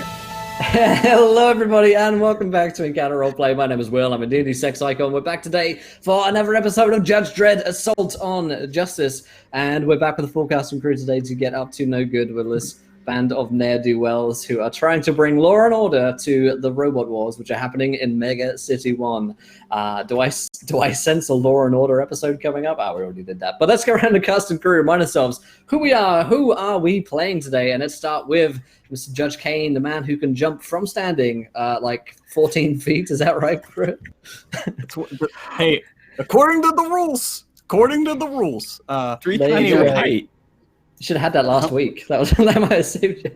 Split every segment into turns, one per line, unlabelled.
Hello everybody and welcome back to Encounter Roleplay. My name is Will, I'm a D&D sex icon. We're back today for another episode of Judge Dredd Assault on Justice, and we're back with the full cast and crew today to get up to no good with this band of ne'er-do-wells who are trying to bring law and order to the robot wars which are happening in Mega City 1. Do I sense a law and order episode coming up? We already did that. But let's go around the cast and crew, remind ourselves who are we playing today, and let's start with Mr. Judge Kane, the man who can jump from standing like 14 feet. Is that right, Chris?
Hey, according to the rules, 3 times your height.
You should have had that last week. That might have saved you.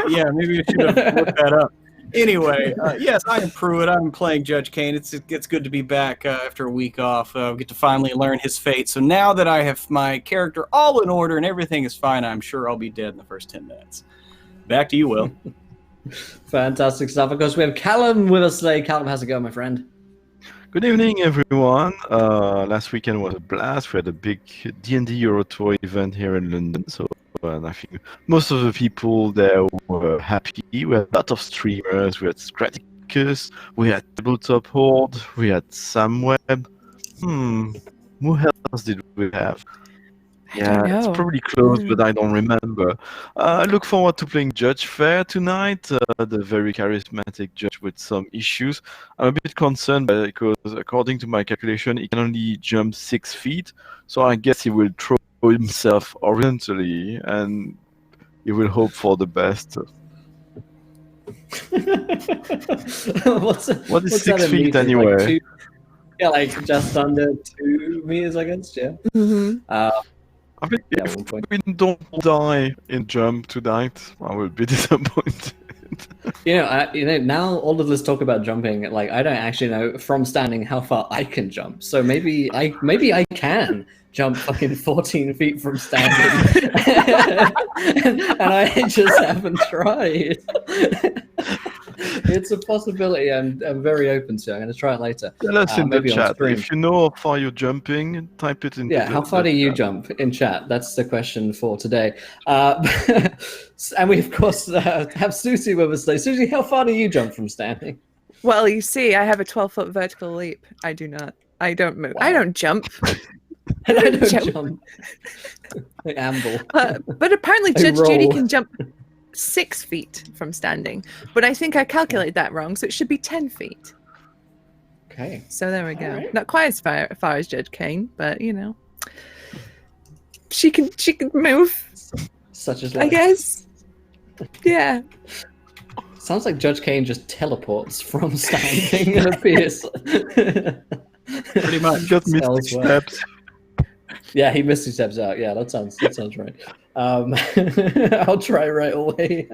Yeah, maybe I should have looked that up. Anyway, yes, I am Pruitt. I'm playing Judge Kane. It's good to be back after a week off. Get to finally learn his fate. So now that I have my character all in order and everything is fine, I'm sure I'll be dead in the first 10 minutes. Back to you, Will.
Fantastic stuff. Of course, we have Callum with us today. Callum, how's it going, my friend?
Good evening, everyone. Last weekend was a blast. We had a big D&D Euro Tour event here in London, and I think most of the people there were happy. We had a lot of streamers. We had Scraticus, we had Tabletop Horde, we had Samweb. Who else did we have? Yeah, it's probably close, but I don't remember. I look forward to playing Judge Fair tonight, the very charismatic judge with some issues. I'm a bit concerned because, according to my calculation, he can only jump 6 feet, so I guess he will throw himself horizontally, and he will hope for the best. What is 6 feet anyway?
Like just under 2 meters, I guess, yeah.
I think if we don't die in jump tonight, I will be disappointed.
Now all of this talk about jumping, like I don't actually know from standing how far I can jump. So maybe I can jump fucking 14 feet from standing, and I just haven't tried. It's a possibility I'm very open to. I'm going to try it later.
Tell us in the chat. If you know how far you're jumping, type it in.
Yeah, how far do you jump in chat? That's the question for today. And we, of course, have Susie with us today. Susie, how far do you jump from standing?
Well, you see, I have a 12-foot vertical leap. I do not. I don't move. Wow. I don't jump.
I don't jump. I amble.
But apparently Judge Judy can jump 6 feet from standing, but I think I calculated that wrong, so it should be 10 feet.
Okay.
So there we go.
Right.
Not quite as far as Judge Kane, but she can move.
Such as life.
I guess. Yeah.
Sounds like Judge Kane just teleports from standing and appears.
Pretty much.
Got Mystic Steps.
Yeah, he Misty Steps out. Yeah, that sounds right. I'll try right away.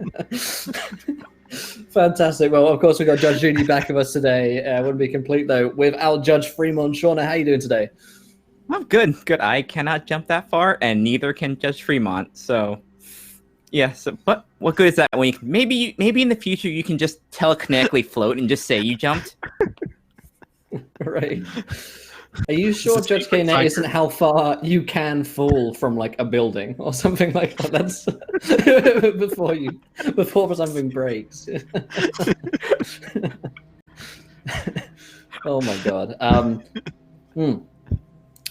Fantastic. Well, of course, we've got Judge Judy back with us today. Wouldn't be complete, though, without Judge Fremont. Shauna, how are you doing today?
I'm good. I cannot jump that far, and neither can Judge Fremont. So, yeah. So, but what good is that? When maybe in the future you can just telekinetically float and just say you jumped.
Right. Are you sure, Judge Kane, that isn't how far you can fall from like a building or something like that? That's before something breaks. Oh my god.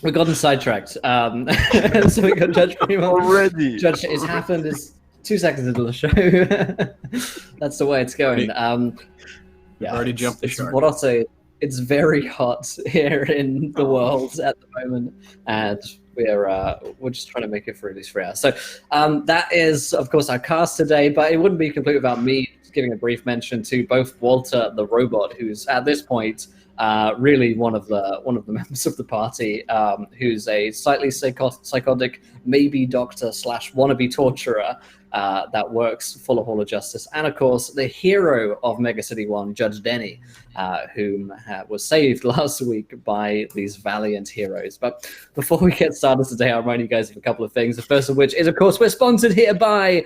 We've gotten sidetracked. So we got Judge Fremont
already.
Judge, it's happened. It's 2 seconds into the show. That's the way it's going. Yeah,
already jumped the shark.
What I'll say. It's very hot here in the world at the moment, and we're just trying to make it through these 3 hours. So that is, of course, our cast today, but it wouldn't be complete without me giving a brief mention to both Walter the robot, who's at this point really one of the members of the party, who's a slightly psychotic, maybe doctor / wannabe torturer that works for the Hall of Justice, and of course the hero of Mega City 1, Judge Denny, whom was saved last week by these valiant heroes. But before we get started today, I'll remind you guys of a couple of things. The first of which is, of course, we're sponsored here by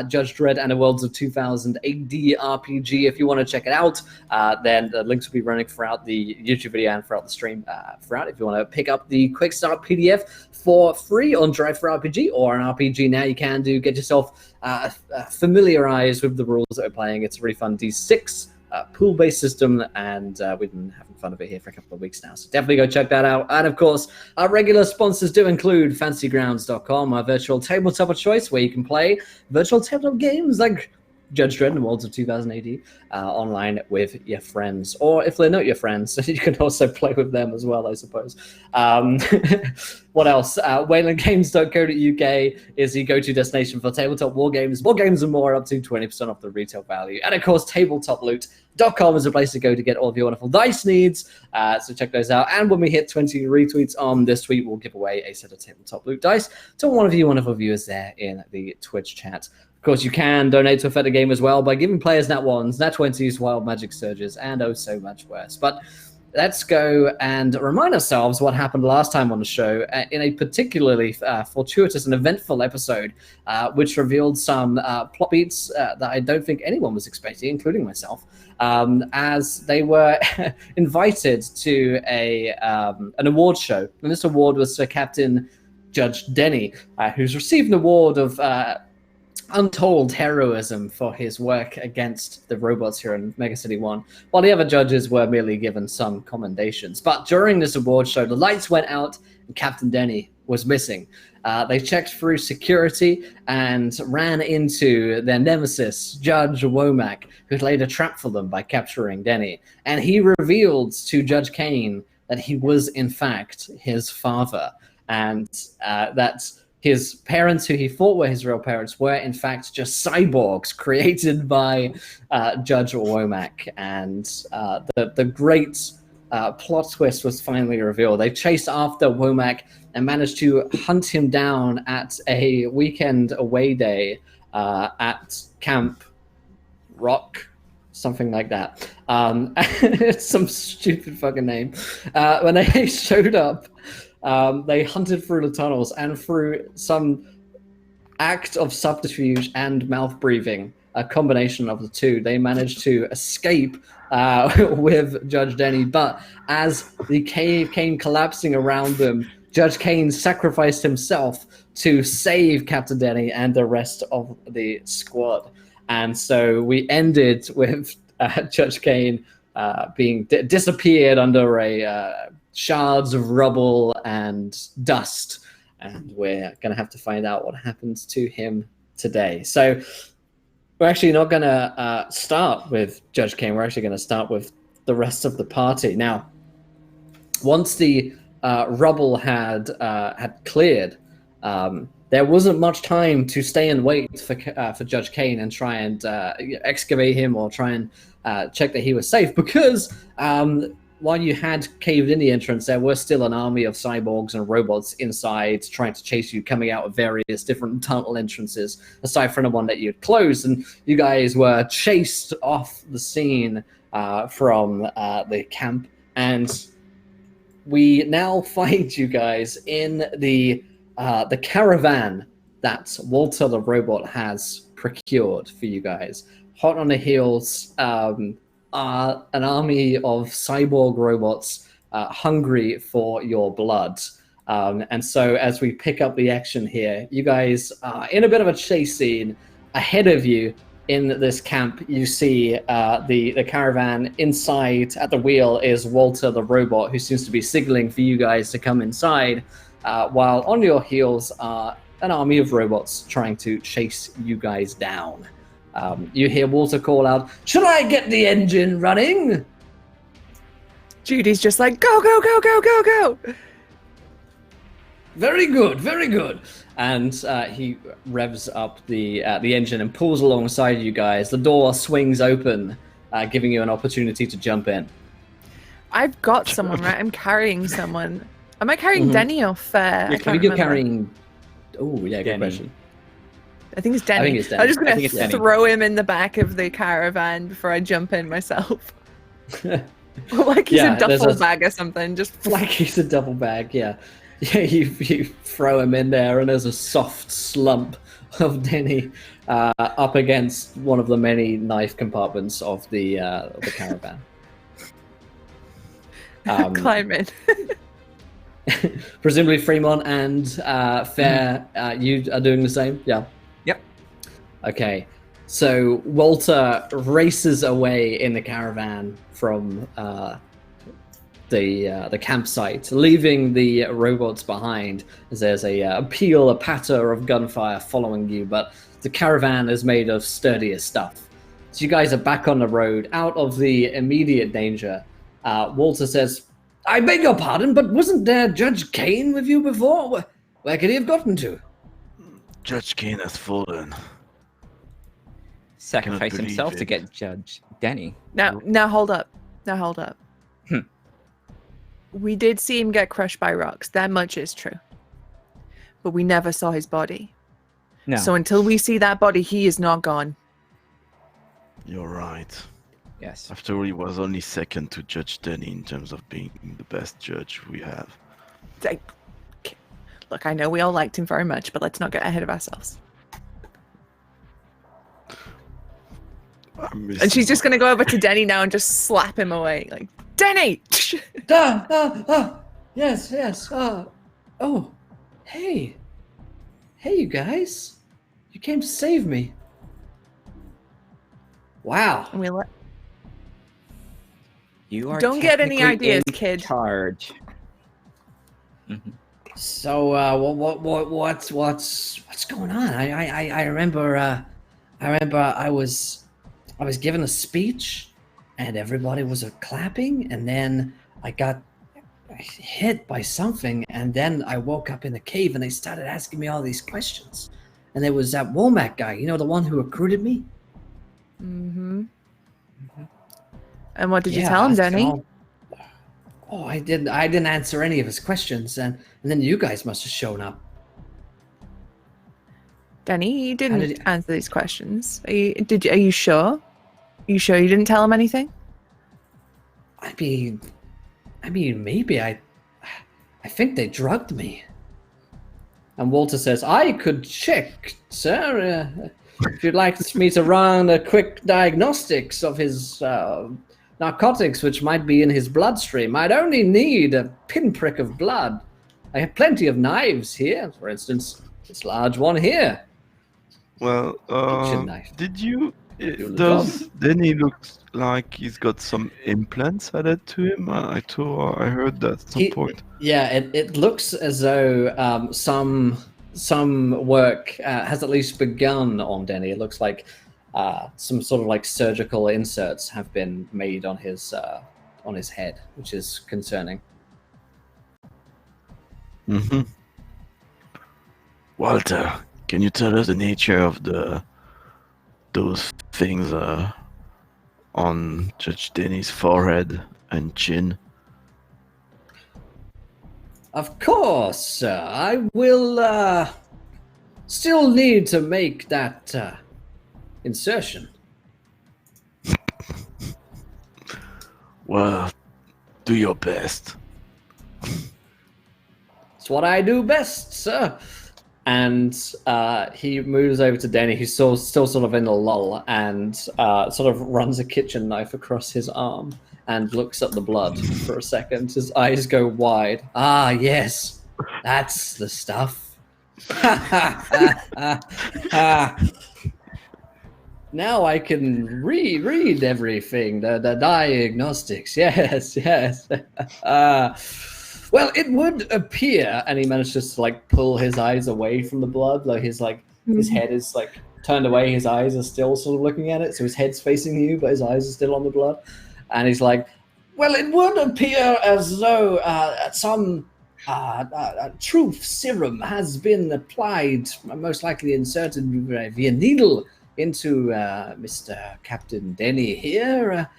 Judge Dredd and the Worlds of 2000 AD RPG. If you want to check it out, then the links will be running throughout the YouTube video and throughout the stream. If you want to pick up the Quick Start PDF for free on Drive for RPG or an RPG now, you can get yourself familiarize with the rules that we're playing. It's a really fun D6 pool-based system, and we've been having fun of it here for a couple of weeks now. So definitely go check that out. And of course, our regular sponsors do include FantasyGrounds.com, our virtual tabletop of choice, where you can play virtual tabletop games like Judge Dredd and Worlds of 2000 AD online with your friends, or if they're not your friends, you can also play with them as well, I suppose. What else? WaylandGames.co.uk is the go-to destination for tabletop war games and more, up to 20% off the retail value. And of course, TabletopLoot.com is a place to go to get all of your wonderful dice needs. So check those out. And when we hit 20 retweets on this tweet, we'll give away a set of Tabletop Loot dice to one of you wonderful viewers there in the Twitch chat. Of course, you can donate to affect the game as well by giving players nat 1s, nat 20s, wild magic surges, and oh so much worse. But let's go and remind ourselves what happened last time on the show in a particularly fortuitous and eventful episode, which revealed some plot beats that I don't think anyone was expecting, including myself, as they were invited to an award show. And this award was for Captain Judge Denny, who's received an award of untold heroism for his work against the robots here in Mega City 1, while the other judges were merely given some commendations. But during this award show, the lights went out and Captain Denny was missing. They checked through security and ran into their nemesis, Judge Womack, who'd laid a trap for them by capturing Denny. And he revealed to Judge Kane that he was, in fact, his father, and that his parents, who he thought were his real parents, were in fact just cyborgs created by Judge Womack. And the great plot twist was finally revealed. They chased after Womack and managed to hunt him down at a weekend away day at Camp Rock, something like that. It's some stupid fucking name. When they showed up, they hunted through the tunnels, and through some act of subterfuge and mouth breathing, a combination of the two, they managed to escape with Judge Denny. But as the cave came collapsing around them, Judge Kane sacrificed himself to save Captain Denny and the rest of the squad. And so we ended with Judge Kane being disappeared under a shards of rubble and dust, and we're going to have to find out what happens to him today. So we're actually not going to start with Judge Kane. We're actually going to start with the rest of the party. Now, once the rubble had cleared, there wasn't much time to stay and wait for Judge Kane and try and excavate him or try and check that he was safe, because while you had caved in the entrance, there were still an army of cyborgs and robots inside trying to chase you, coming out of various different tunnel entrances, aside from the one that you had closed. And you guys were chased off the scene from the camp. And we now find you guys in the caravan that Walter the robot has procured for you guys. Hot on the heels, an army of cyborg robots hungry for your blood. And so as we pick up the action here, you guys are in a bit of a chase scene. Ahead of you in this camp, you see the caravan. Inside at the wheel is Walter the robot, who seems to be signaling for you guys to come inside, while on your heels are an army of robots trying to chase you guys down. You hear Walter call out, "Should I get the engine running?"
Judy's just like, go, go, go, go, go, go.
Very good, very good. And he revs up the engine and pulls alongside you guys. The door swings open, giving you an opportunity to jump in.
I've got someone, right? I'm carrying someone. Am I carrying Denny or Fair?
I think you're carrying... Oh, yeah, good question.
I think it's Denny.
I think it's Denny.
I'm just going to throw him in the back of the caravan before I jump in myself. Like he's a duffel bag or something. Just
like he's a duffel bag, yeah. Yeah, you throw him in there, and there's a soft slump of Denny up against one of the many knife compartments of the caravan.
Climb in.
Presumably Fremont and Fair, you are doing the same? Yeah.
Yep.
Okay, so Walter races away in the caravan from the campsite, leaving the robots behind. As there's a patter of gunfire following you, but the caravan is made of sturdier stuff. So you guys are back on the road, out of the immediate danger. Walter says, "I beg your pardon, but wasn't there Judge Kane with you before? Where could he have gotten to?"
Judge Kane has fallen.
Sacrifice
believe
himself to
it.
get Judge Denny.
Now hold up.
Hmm.
We did see him get crushed by rocks. That much is true. But we never saw his body.
No.
So until we see that body, he is not gone.
You're right.
Yes.
After all, he was only second to Judge Denny in terms of being the best judge we have.
Look, I know we all liked him very much, but let's not get ahead of ourselves. And she's just going to go over to Denny now and just slap him away. Like, Denny!
Yes. Oh, hey, you guys. You came to save me. Wow.
And we let...
You are
Don't get any
technically
ideas,
in
kid.
Charge. Mhm.
So, what's going on? I remember I was given a speech, and everybody was clapping, and then I got hit by something, and then I woke up in the cave, and they started asking me all these questions, and there was that Womack guy, the one who recruited me.
Mm-hmm. And what did you tell him, Denny?
Oh, I didn't answer any of his questions, and then you guys must have shown up.
Denny, you didn't answer these questions. Are you sure? Are you sure you didn't tell him anything?
I mean, maybe I think they drugged me. And Walter says, "I could check, sir, if you'd like me to run a quick diagnostics of his narcotics, which might be in his bloodstream. I'd only need a pinprick of blood. I have plenty of knives here, for instance, this large one here."
Well,
Kitchen knife.
did you?
look
Does Denny looks like he's got some implants added to him? I heard that at some point.
Yeah, it looks as though some work has at least begun on Denny. It looks like some sort of like surgical inserts have been made on his head, which is concerning.
Mm-hmm. Walter, can you tell us the nature of those things on Judge Denny's forehead and chin?
Of course, sir. I will still need to make that insertion.
Well, do your best.
It's what I do best, sir. And he moves over to Denny, who's still sort of in a lull, and sort of runs a kitchen knife across his arm and looks at the blood for a second. His eyes go wide. "Ah, yes, that's the stuff." Now I can read everything, the diagnostics. Yes. Well, it would appear, and he manages to like pull his eyes away from the blood, like his head is like turned away, his eyes are still sort of looking at it, so his head's facing you, but his eyes are still on the blood, and he's like, "Well, it would appear as though some truth serum has been applied, most likely inserted via needle into Mr. Captain Denny here.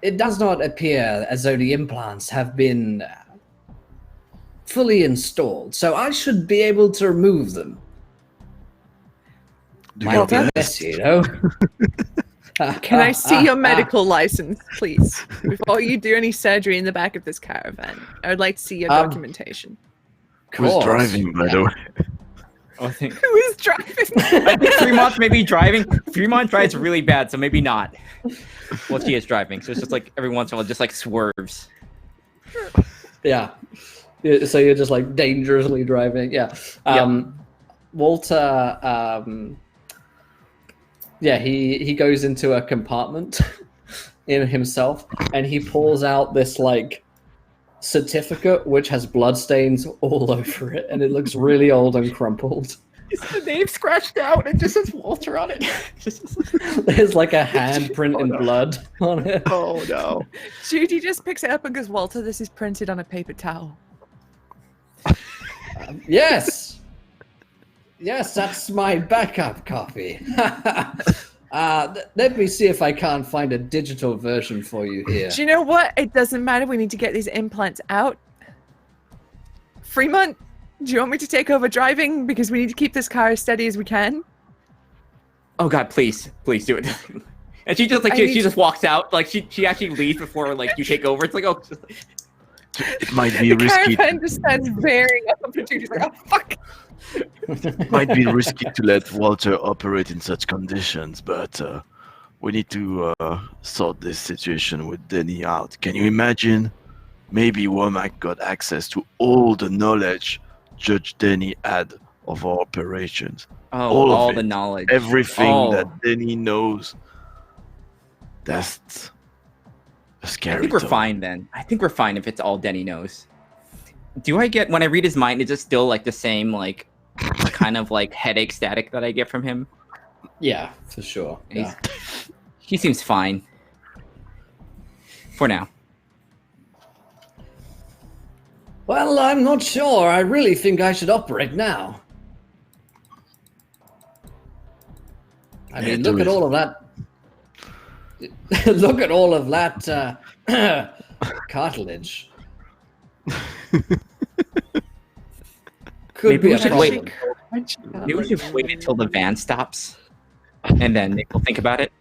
It does not appear as though the implants have been fully installed, so I should be able to remove them."
Do your
Best, you know.
Can I see your medical license, please? Before you do any surgery in the back of this caravan, I would like to see your documentation.
Who's driving, by the way?
I think
Who is driving?
I think Fremont may be driving. Fremont drives really bad, so maybe not. Well, she is driving, so it's just like every once in a while, just like swerves.
Yeah. So you're just like dangerously driving. Yeah.
Yep.
Walter he goes into a compartment in himself, and he pulls out this like certificate which has bloodstains all over it, and it looks really old and crumpled.
Is the name scratched out and just says Walter on it?
There's like a handprint in blood on it.
Oh no.
Judy just picks it up and goes, Walter, this is printed on a paper towel.
Yes, that's my backup copy. Let me see if I can't find a digital version for you here.
Do you know what? It doesn't matter. We need to get these implants out. Fremont, do you want me to take over driving? Because we need to keep this car as steady as we can.
Oh God, please do it. And she just she just walks out. Like she actually leaves before like you take over. It's like, oh,
It might be risky.
Caravan just starts bearing up, and Judy's like, oh fuck.
It might be risky to let Walter operate in such conditions, but we need to sort this situation with Denny out. Can you imagine? Maybe Womack got access to all the knowledge Judge Denny had of our operations.
all
of
the
it.
knowledge.
Everything that Denny knows. That's a scary
I think we're
thought.
fine then. I think we're fine if it's all Denny knows. Do I get when I read his mind? Is it still like the same like kind of like headache static that I get from him?
Yeah, for sure. Yeah.
He seems fine for now.
Well, I'm not sure. I really think I should operate now. I mean, look at all of that. Look at all of that cartilage. Could
Maybe
be
we
a
should
problem.
wait. Maybe we should wait until the van stops, and then we'll think about it.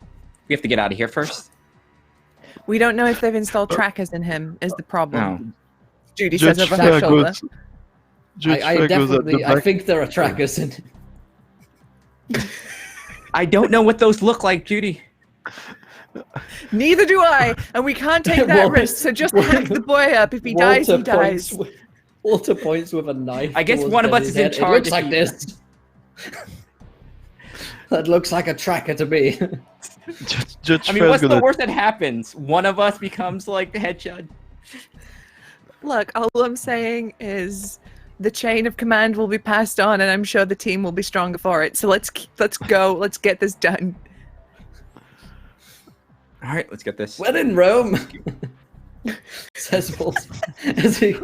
We have to get out of here first.
We don't know if they've installed trackers in him, is the problem.
No.
Judy
Judge
says over her shoulder.
Fergus. Judge
I
Fergus at the
definitely, I
back.
think there are trackers in it.
I don't know what those look like, Judy.
Neither do I, and we can't take that
Walter-
risk, so just hack the boy up. If he dies, he dies.
Walter points with a knife.
I guess
towards
one of us
Denny's
is in
head.
charge
It looks
if
like
you-
this. That looks like a tracker to me.
Judge
I mean, what's
Fergus
the
at-
worst that happens? One of us becomes like the head judge.
Look, all I'm saying is the chain of command will be passed on, and I'm sure the team will be stronger for it. So let's go. Let's get this done.
All right, let's get this.
When in Rome, says Walter as he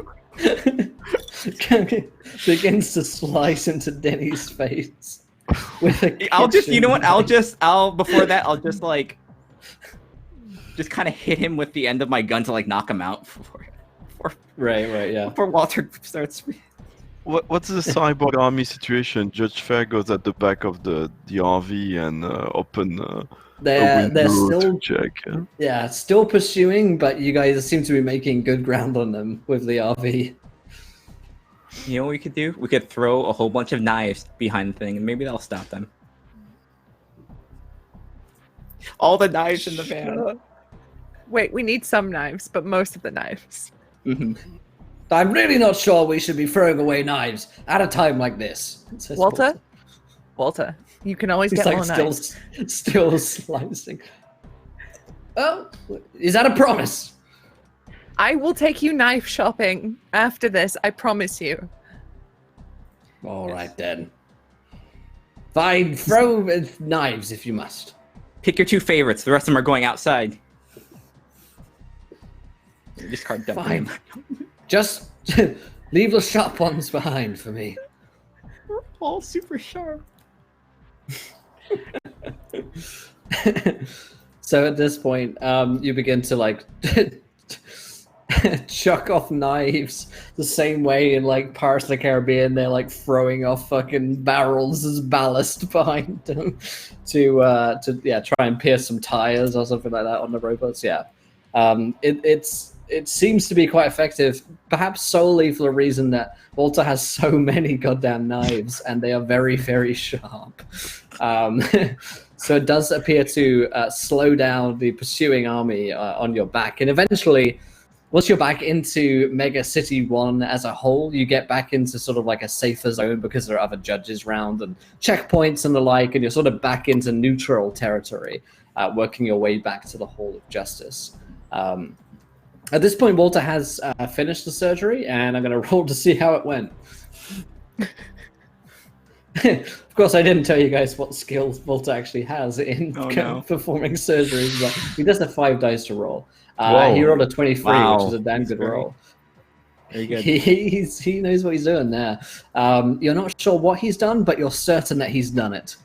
begins to slice into Denny's face with a
I'll just, you know what?
kitchen knife.
Before that, I'll just like, just kind of hit him with the end of my gun to like knock him out
Right, yeah.
before Walter starts.
What's the cyborg army situation? Judge Fergus at the back of the RV and open a
They're
window
still
to check.
Yeah, still pursuing, but you guys seem to be making good ground on them with the RV.
You know what we could do? We could throw a whole bunch of knives behind the thing, and maybe that'll stop them. All the knives in the van.
Wait, we need some knives, but most of the knives.
Mhm.
I'm really not sure we should be throwing away knives at a time like this. Says
Walter, you can always
He's
get
like
more
still,
knives.
still slicing. Oh, is that a promise?
I will take you knife shopping after this. I promise you.
All right then. Fine, throw knives if you must.
Pick your two favorites. The rest of them are going outside. Discard them.
Fine. Just leave the sharp ones behind for me.
We're all super sharp.
So at this point, you begin to like chuck off knives the same way in like Pirates of the Caribbean. They're like throwing off fucking barrels as ballast behind them to try and pierce some tires or something like that on the robots. Yeah, it seems to be quite effective, perhaps solely for the reason that Walter has so many goddamn knives and they are very, very sharp. So it does appear to slow down the pursuing army on your back. And eventually, once you're back into Mega City 1 as a whole, you get back into sort of like a safer zone because there are other judges around and checkpoints and the like, and you're sort of back into neutral territory, working your way back to the Hall of Justice. At this point, Walter has finished the surgery, and I'm going to roll to see how it went. Of course, I didn't tell you guys what skills Walter actually has in performing surgeries, but he does have 5 dice to roll. He rolled a 23, which is a damn good roll.
Very good.
He knows what he's doing there. You're not sure what he's done, but you're certain that he's done it.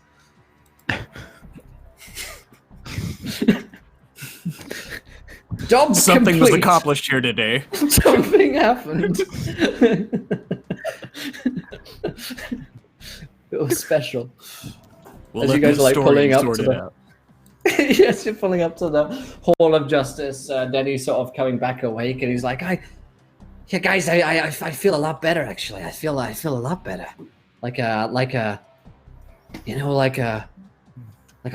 Job
Something
complete.
was accomplished here today.
Something happened. It was special.
Well,
as you guys are like pulling up to the
out.
yes, you're pulling up to the Hall of Justice. Denny's sort of coming back awake, and he's like, guys, I feel a lot better actually. I feel a lot better. Like a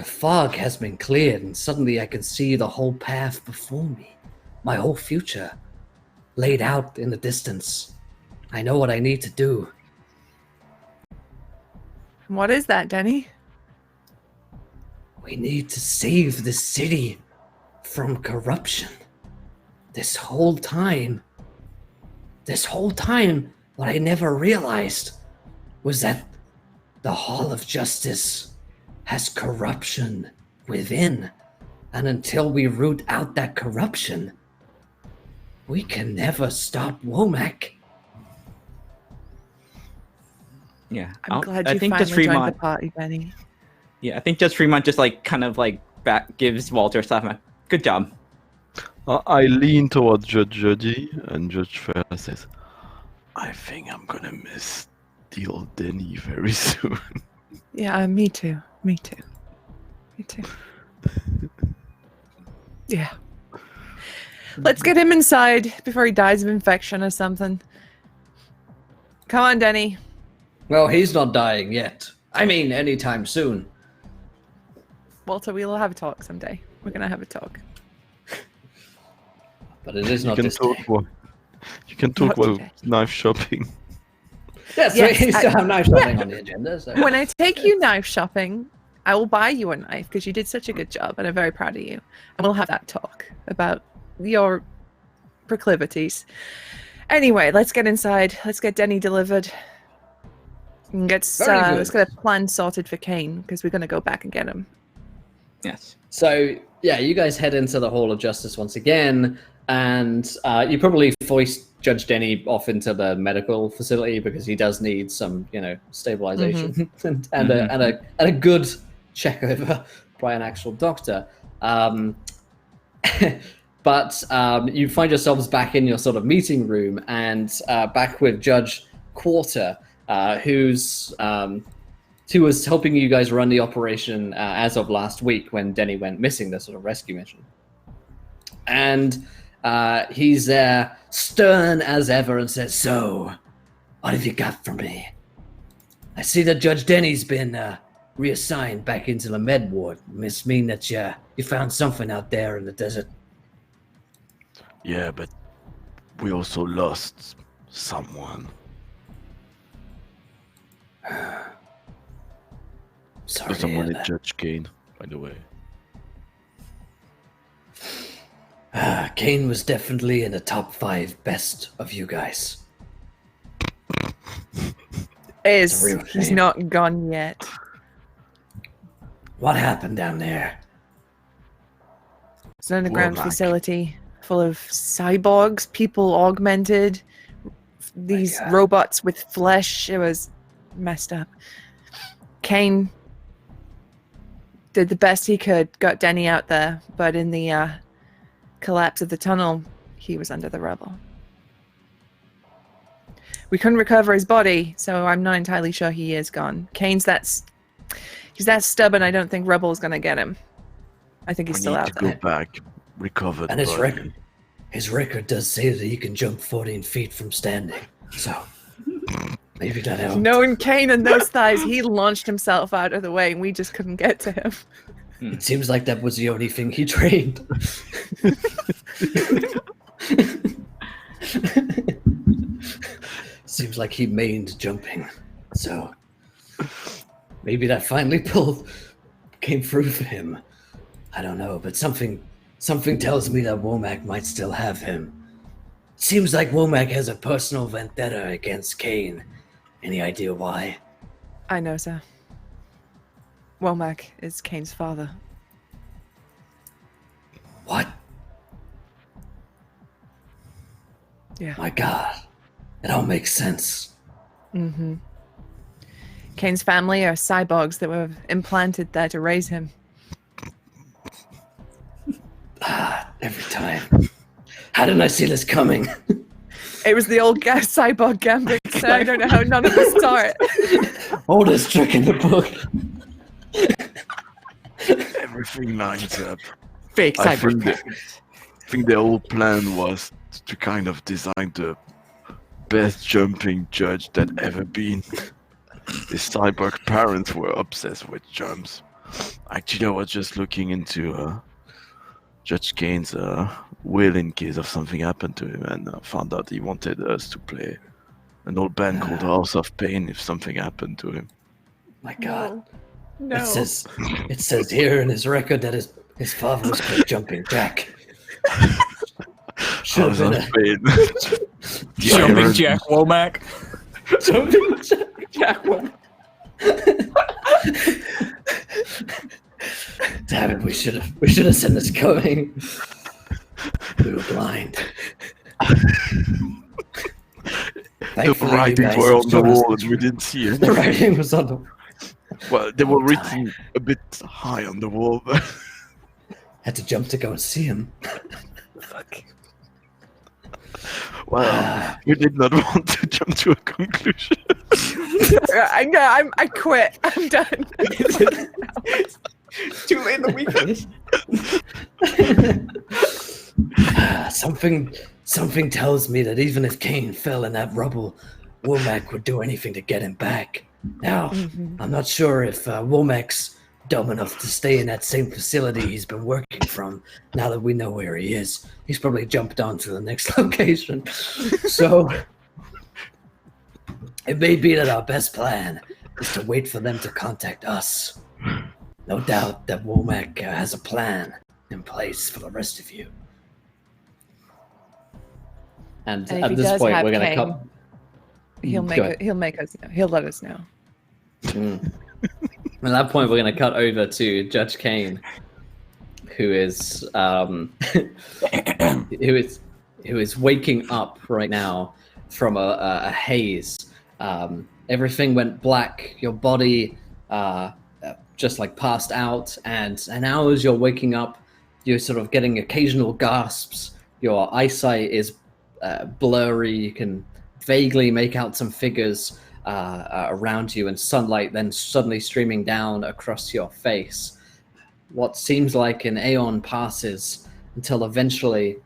fog has been cleared, and suddenly I can see the whole path before me, my whole future, laid out in the distance. I know what I need to do.
What is that, Denny?
We need to save the city from corruption. This whole time, what I never realized was that the Hall of Justice has corruption within. And until we root out that corruption, we can never stop Womack.
Yeah,
I'm glad
I
you
think
finally
just
joined the
Fremont.
party, Benny.
Yeah, I think just Fremont just like kind of like gives Walter a slap. Good job.
I lean towards Judge Judy, and Judge Fair says, I think I'm gonna miss the old Denny very soon.
Yeah, me too. Me too. Yeah. Let's get him inside before he dies of infection or something. Come on, Denny.
Well, he's not dying yet. I mean, anytime soon.
Walter, we'll have a talk someday. We're going to have a talk.
But it is not
You
this day.
can talk
Not
about
today.
knife shopping.
Yes,
Yes,
we still have knife shopping on the agenda. So.
When I take you knife shopping, I will buy you a knife because you did such a good job and I'm very proud of you. And we'll have that talk about your proclivities. Anyway, let's get inside. Let's get Denny delivered. And let's get a plan sorted for Kane because we're going to go back and get him.
Yes.
So, yeah, you guys head into the Hall of Justice once again, and you probably foist Judge Denny off into the medical facility because he does need some, stabilization and a good check over by an actual doctor. But you find yourselves back in your sort of meeting room and back with Judge Quarter, who was helping you guys run the operation as of last week when Denny went missing, the sort of rescue mission. And he's there, stern as ever, and says, "So, what have you got for me? I see that Judge Denny's been reassigned back into the med ward. Must mean that you found something out there in the desert."
Yeah, but we also lost someone.
Sorry to
Someone
hear
at
that.
Judge Kane, by the way.
Kane was definitely in the top 5 best of you guys. It's a real
He's
shame.
not gone yet.
What happened down there?
It's an underground
Womack.
facility full of cyborgs, people augmented, these
God.
robots with flesh. It was messed up. Kane did the best he could, got Denny out there, but in the collapse of the tunnel, he was under the rubble. We couldn't recover his body, so I'm not entirely sure he is gone. He's that stubborn. I don't think Rubble's gonna get him. I think he's
We
still
need
out
to
there.
go back, recover
And
the
his
body.
record does say that he can jump 14 feet from standing. So maybe that helped.
Knowing Kane and those thighs, he launched himself out of the way, and we just couldn't get to him.
It seems like that was the only thing he trained. seems like he mained jumping. So maybe that finally came through for him. I don't know, but something tells me that Womack might still have him. Seems like Womack has a personal vendetta against Kane. Any idea why?
I know, sir. Womack is Kane's father.
What?
Yeah.
My God. It all makes sense.
Mm-hmm. Kane's family are cyborgs that were implanted there to raise him.
Every time. How didn't I see this coming?
It was the old cyborg gambit, so I don't know how none of us saw it.
Oldest trick in the book.
Everything lines up.
Fake
I
cyber.
think the whole plan was to kind of design the best jumping judge that ever been. His cyborg parents were obsessed with jumps. Actually, I was just looking into Judge Kane's will in case of something happened to him, and found out he wanted us to play an old band called House of Pain if something happened to him.
My God.
No.
It says here in his record that his father was called Jumping Jack. Should have
House
been
of Pain.
Jumping Jack Womack.
Jumping Jack one. Damn it! We should have seen this coming. We were blind.
The writings were on the wall and we didn't see it.
The writing was on the.
Well, they were written a bit high on the wall.
Had to jump to go and see him.
Fuck.
Well, we did not want to jump to a conclusion.
I quit. I'm done.
Too late in the week.
Something tells me that even if Kane fell in that rubble, Womack would do anything to get him back. Now, I'm not sure if Womack's dumb enough to stay in that same facility he's been working from. Now that we know where he is, he's probably jumped on to the next location. So it may be that our best plan is to wait for them to contact us. No doubt that Womack has a plan in place for the rest of you. And
And if
at
he
this
does
point,
have
we're going to
Kane,
cut.
He'll
Go
make
ahead.
He'll make us know. He'll let us know.
At that point, we're going to cut over to Judge Kane, who is who is waking up right now from a haze. Everything went black. Your body just like passed out, and now as you're waking up, you're sort of getting occasional gasps. Your eyesight is blurry. You can vaguely make out some figures around you, and sunlight then suddenly streaming down across your face. What seems like an aeon passes until eventually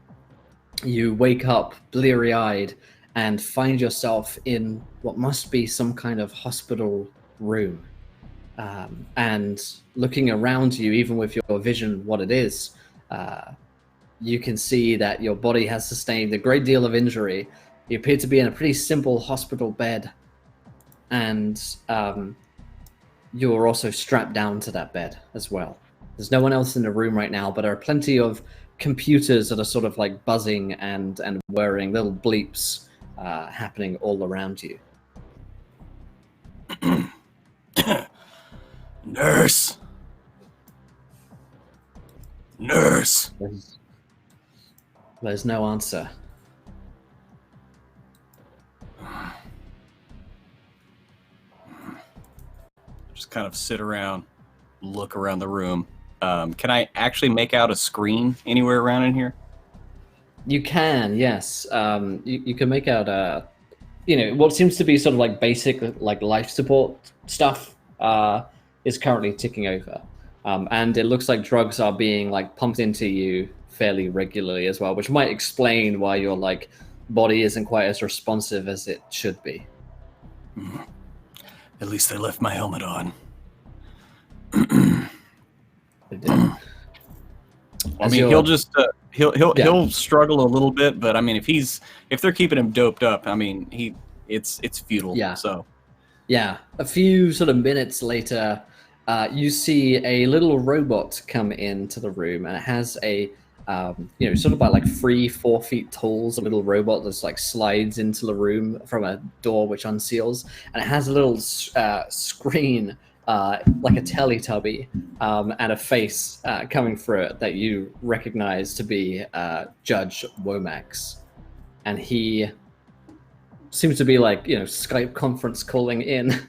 you wake up bleary-eyed and find yourself in what must be some kind of hospital room. And looking around you, even with your vision, what it is, you can see that your body has sustained a great deal of injury. You appear to be in a pretty simple hospital bed, and you're also strapped down to that bed as well. There's no one else in the room right now, but there are plenty of computers that are sort of like buzzing and whirring, little bleeps happening all around you.
Nurse. Nurse.
There's no answer.
Just kind of sit around, look around the room. Can I actually make out a screen anywhere around in here?
You can, yes. You can make out what seems to be sort of like basic like life support stuff is currently ticking over. And it looks like drugs are being like pumped into you fairly regularly as well, which might explain why your like body isn't quite as responsive as it should be.
At least they left my helmet on.
They did.
I mean, he'll just he'll struggle a little bit, but I mean, if they're keeping him doped up, I mean, it's futile.
Yeah.
So
Yeah, a few sort of minutes later, you see a little robot come into the room, and it has a, sort of about like 3-4 feet tall, a little robot that's like slides into the room from a door which unseals, and it has a little screen, like a Teletubby, and a face coming through it that you recognize to be Judge Womack's, and he seems to be like, Skype conference calling in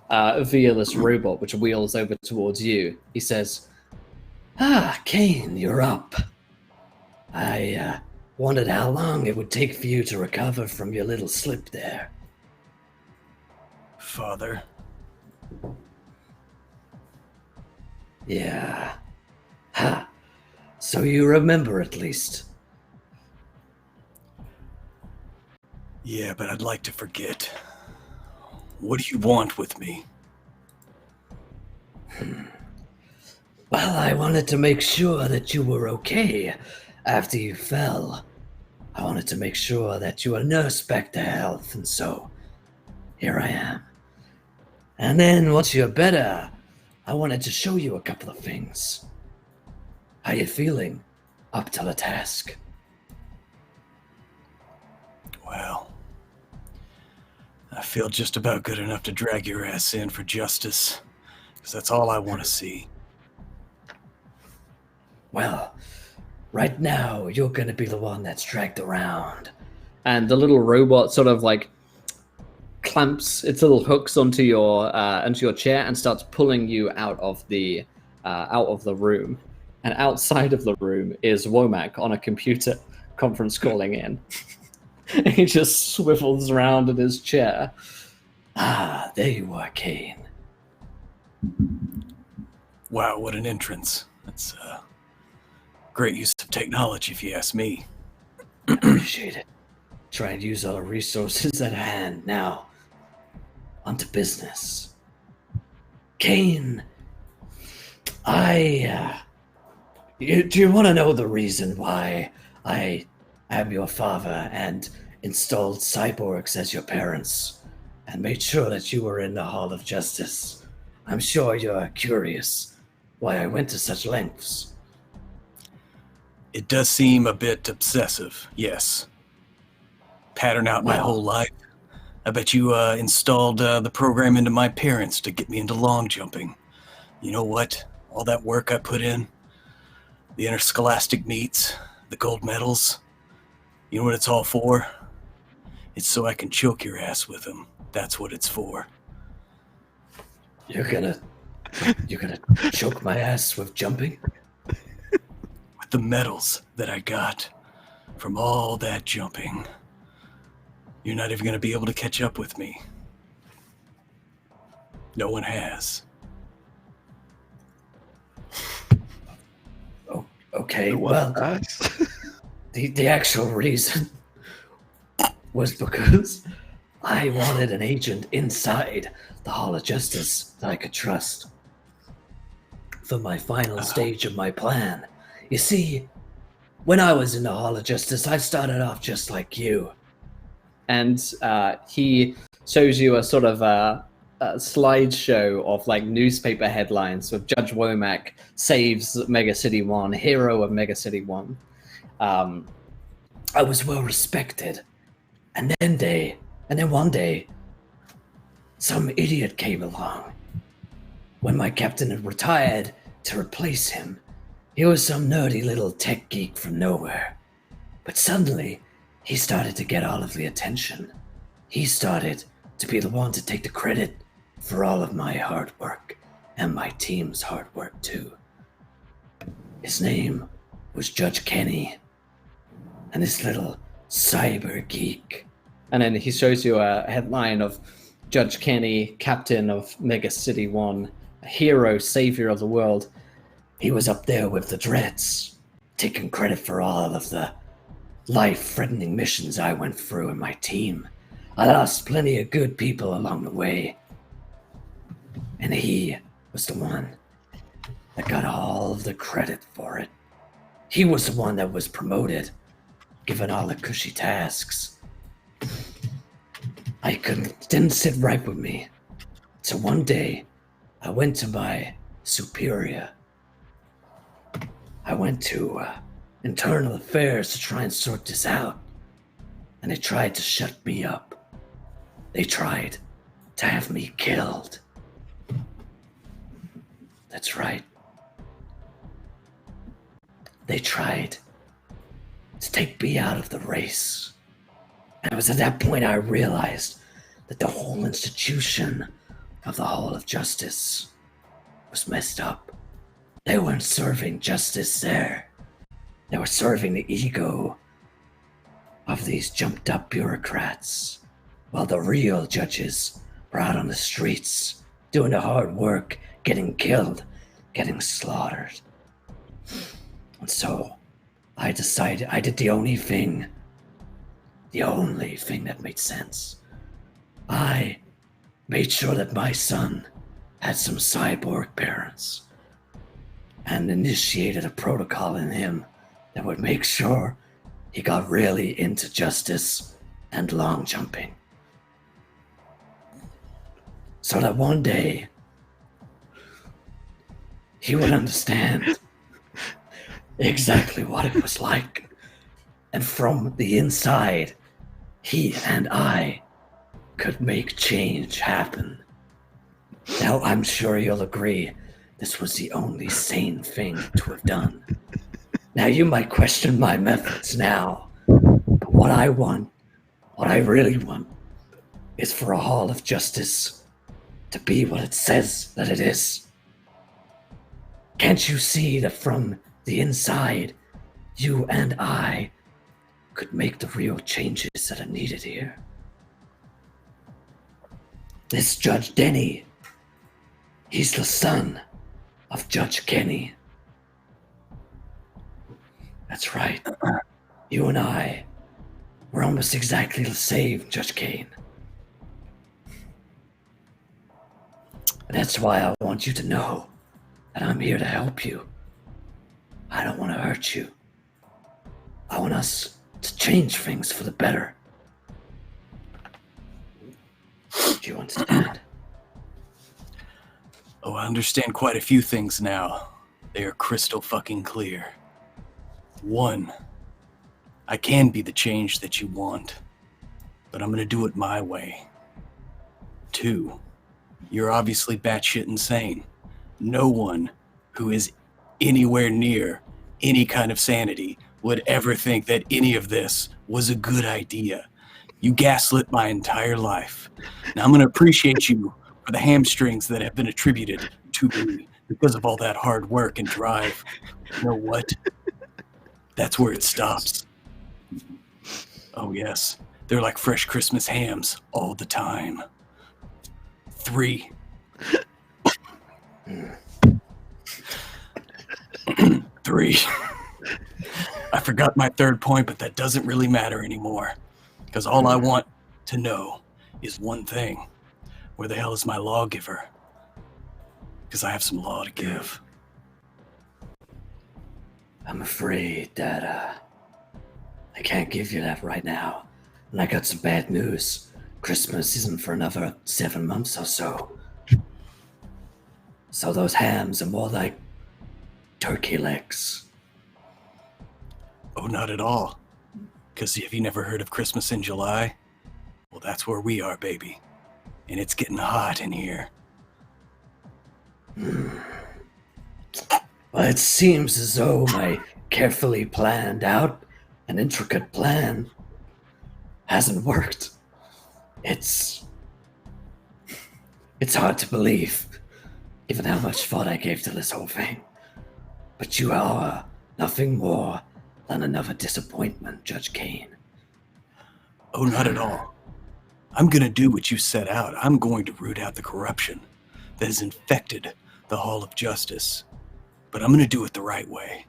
via this robot, which wheels over towards you. He says, Kane, you're up. I wondered how long it would take for you to recover from your little slip there.
Father.
Yeah. Ha. So you remember at least.
Yeah, but I'd like to forget. What do you want with me?
Well, I wanted to make sure that you were okay after you fell. I wanted to make sure that you were nursed back to health, and so here I am. And then once you're better, I wanted to show you a couple of things. How you feeling? Up to the task?
Well, I feel just about good enough to drag your ass in for justice, because that's all I want to see.
Well, right now, you're going to be the one that's dragged around. And the little robot sort of like clamps its little hooks onto your chair and starts pulling you out of the room. And outside of the room is Womack on a computer conference calling in. He just swivels around in his chair. There you are, Kane.
Wow, what an entrance. That's great use of technology, if you ask me.
Appreciate it. Try and use all the resources at hand. Now, on to business. Kane, do you want to know the reason why I am your father and installed cyborgs as your parents and made sure that you were in the Hall of Justice? I'm sure you're curious why I went to such lengths.
It does seem a bit obsessive, yes. Pattern out my whole life. I bet you installed the program into my parents to get me into long jumping. You know what? All that work I put in, the interscholastic meets, the gold medals, you know what it's all for? It's so I can choke your ass with them. That's what it's for.
You're gonna choke my ass with jumping?
With the medals that I got from all that jumping. You're not even gonna be able to catch up with me. No one has.
Okay, well, the actual reason was because I wanted an agent inside the Hall of Justice that I could trust for my final stage of my plan. You see, when I was in the Hall of Justice, I started off just like you. And he shows you a sort of a slideshow of like newspaper headlines with Judge Womack saves Mega City 1, hero of Mega City 1. I was well respected. And then one day, some idiot came along. When my captain had retired to replace him, he was some nerdy little tech geek from nowhere. But suddenly, he started to get all of the attention. He started to be the one to take the credit for all of my hard work, and my team's hard work too. His name was Judge Kenny, and this little cyber geek. And then he shows you a headline of Judge Kenny, captain of Mega City 1, a hero, savior of the world. He was up there with the Dredds, taking credit for all of the life-threatening missions I went through in my team. I lost plenty of good people along the way. And he was the one that got all of the credit for it. He was the one that was promoted, given all the cushy tasks. didn't sit right with me. So one day, I went to my superior. I went to internal affairs to try and sort this out. And they tried to shut me up. They tried to have me killed. That's right. They tried to take me out of the race. And it was at that point I realized that the whole institution of the Hall of Justice was messed up. They weren't serving justice there. They were serving the ego of these jumped up bureaucrats, while the real judges were out on the streets, doing the hard work, getting killed, getting slaughtered. And so I decided I did the only thing that made sense. I made sure that my son had some cyborg parents and initiated a protocol in him that would make sure he got really into justice and long jumping. So that one day, he would understand exactly what it was like. And from the inside, he and I could make change happen. Now, I'm sure you'll agree this was the only sane thing to have done. Now, you might question my methods now, but what I really want, is for a Hall of Justice to be what it says that it is. Can't you see that from the inside, you and I could make the real changes that are needed here? This Judge Denny, he's the son of Judge Kenny. That's right. You and I, we're almost exactly the same, Judge Kane. And that's why I want you to know that I'm here to help you. I don't want to hurt you. I want us to change things for the better. Do you understand?
Oh, I understand quite a few things now. They are crystal fucking clear. 1, I can be the change that you want, but I'm gonna do it my way. 2, you're obviously batshit insane. No one who is anywhere near any kind of sanity would ever think that any of this was a good idea. You gaslit my entire life. Now I'm gonna appreciate you for the hamstrings that have been attributed to me because of all that hard work and drive. You know what? That's where it stops. Oh yes, they're like fresh Christmas hams all the time. 3. 3. I forgot my third point, but that doesn't really matter anymore. Because all I want to know is one thing. Where the hell is my lawgiver? Because I have some law to give.
I'm afraid that I can't give you that right now. And I got some bad news. Christmas isn't for another 7 months or so. So those hams are more like turkey legs.
Oh, not at all. Because have you never heard of Christmas in July? Well, that's where we are, baby. And it's getting hot in here.
Well, it seems as though my carefully planned out and intricate plan hasn't worked. It's hard to believe, given how much thought I gave to this whole thing. But you are nothing more than another disappointment, Judge Kane.
Oh, not at all. I'm going to do what you set out. I'm going to root out the corruption that has infected the Hall of Justice. But I'm going to do it the right way.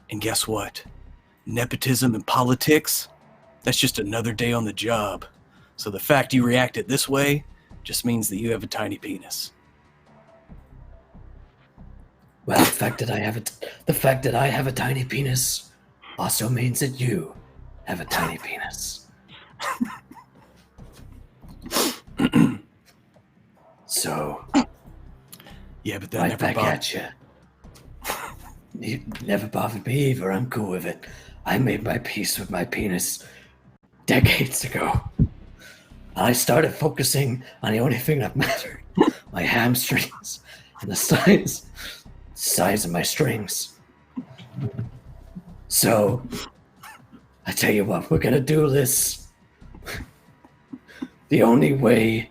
And guess what? Nepotism and politics, that's just another day on the job. So the fact you reacted this way just means that you have a tiny penis.
Well, the fact that I have a tiny penis also means that you have a tiny penis. So,
Yeah, but that
right
never
back
bothered.
at you. It never bothered me either. I'm cool with it. I made my peace with my penis decades ago. I started focusing on the only thing that mattered: my hamstrings and the size of my strings. So, I tell you what, we're gonna do this the only way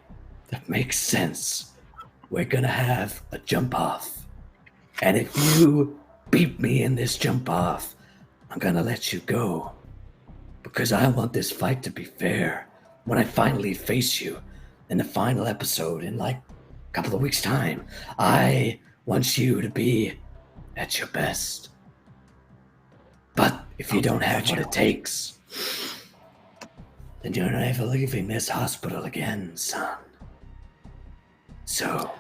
that makes sense. We're gonna have a jump off. And if you beat me in this jump off, I'm gonna let you go. Because I want this fight to be fair. When I finally face you in the final episode in like a couple of weeks' time, I want you to be at your best. But if you don't have what it takes, then you're never leaving this hospital again, son. So,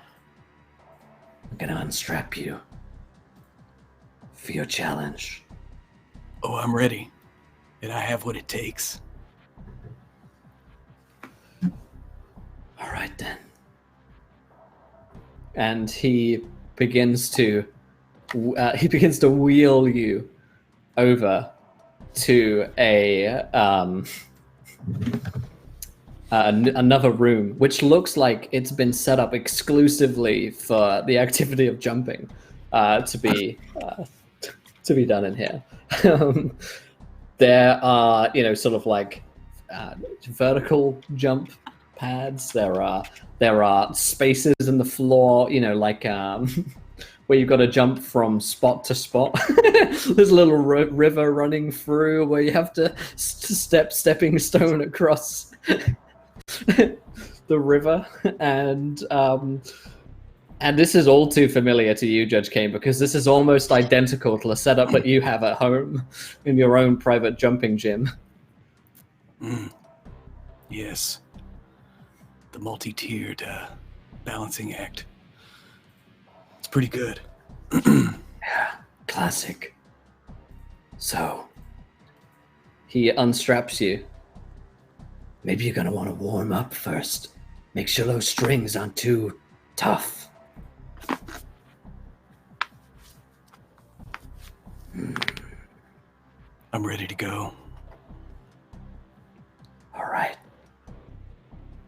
I'm gonna unstrap you for your challenge.
Oh, I'm ready. And I have what it takes.
All right then. And he begins to wheel you over to another room, which looks like it's been set up exclusively for the activity of jumping, to be done in here. There are, sort of like vertical jump pads. There are spaces in the floor, like where you've got to jump from spot to spot. There's a little river running through where you have to stepping stone across the river, and this is all too familiar to you, Judge Kane, because this is almost identical to the setup that you have at home in your own private jumping gym.
Yes. The multi-tiered balancing act. It's pretty good.
Yeah, classic. So, he unstraps you. Maybe you're gonna want to warm up first. Make sure those strings aren't too tough.
I'm ready to go.
All right.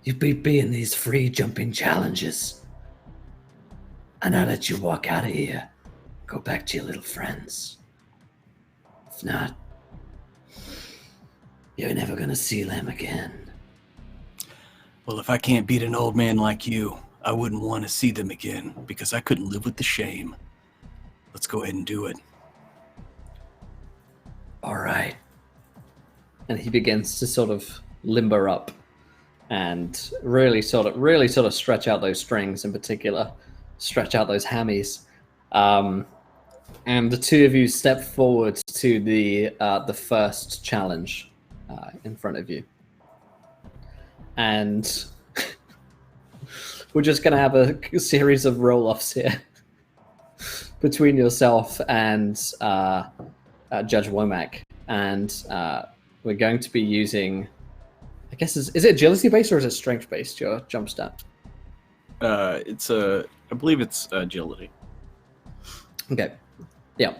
You beat me in these free jumping challenges. And I let you walk out of here. Go back to your little friends. If not, you're never gonna see them again.
Well, if I can't beat an old man like you, I wouldn't want to see them again because I couldn't live with the shame. Let's go ahead and do it.
All right. And he begins to sort of limber up and really sort of stretch out those strings in particular, stretch out those hammies. And the two of you step forward to the first challenge in front of you. And we're just going to have a series of roll-offs here between yourself and Judge Womack. And we're going to be using, I guess, is it agility-based or is it strength-based, your jump stat?
I believe it's agility.
Okay. Yeah.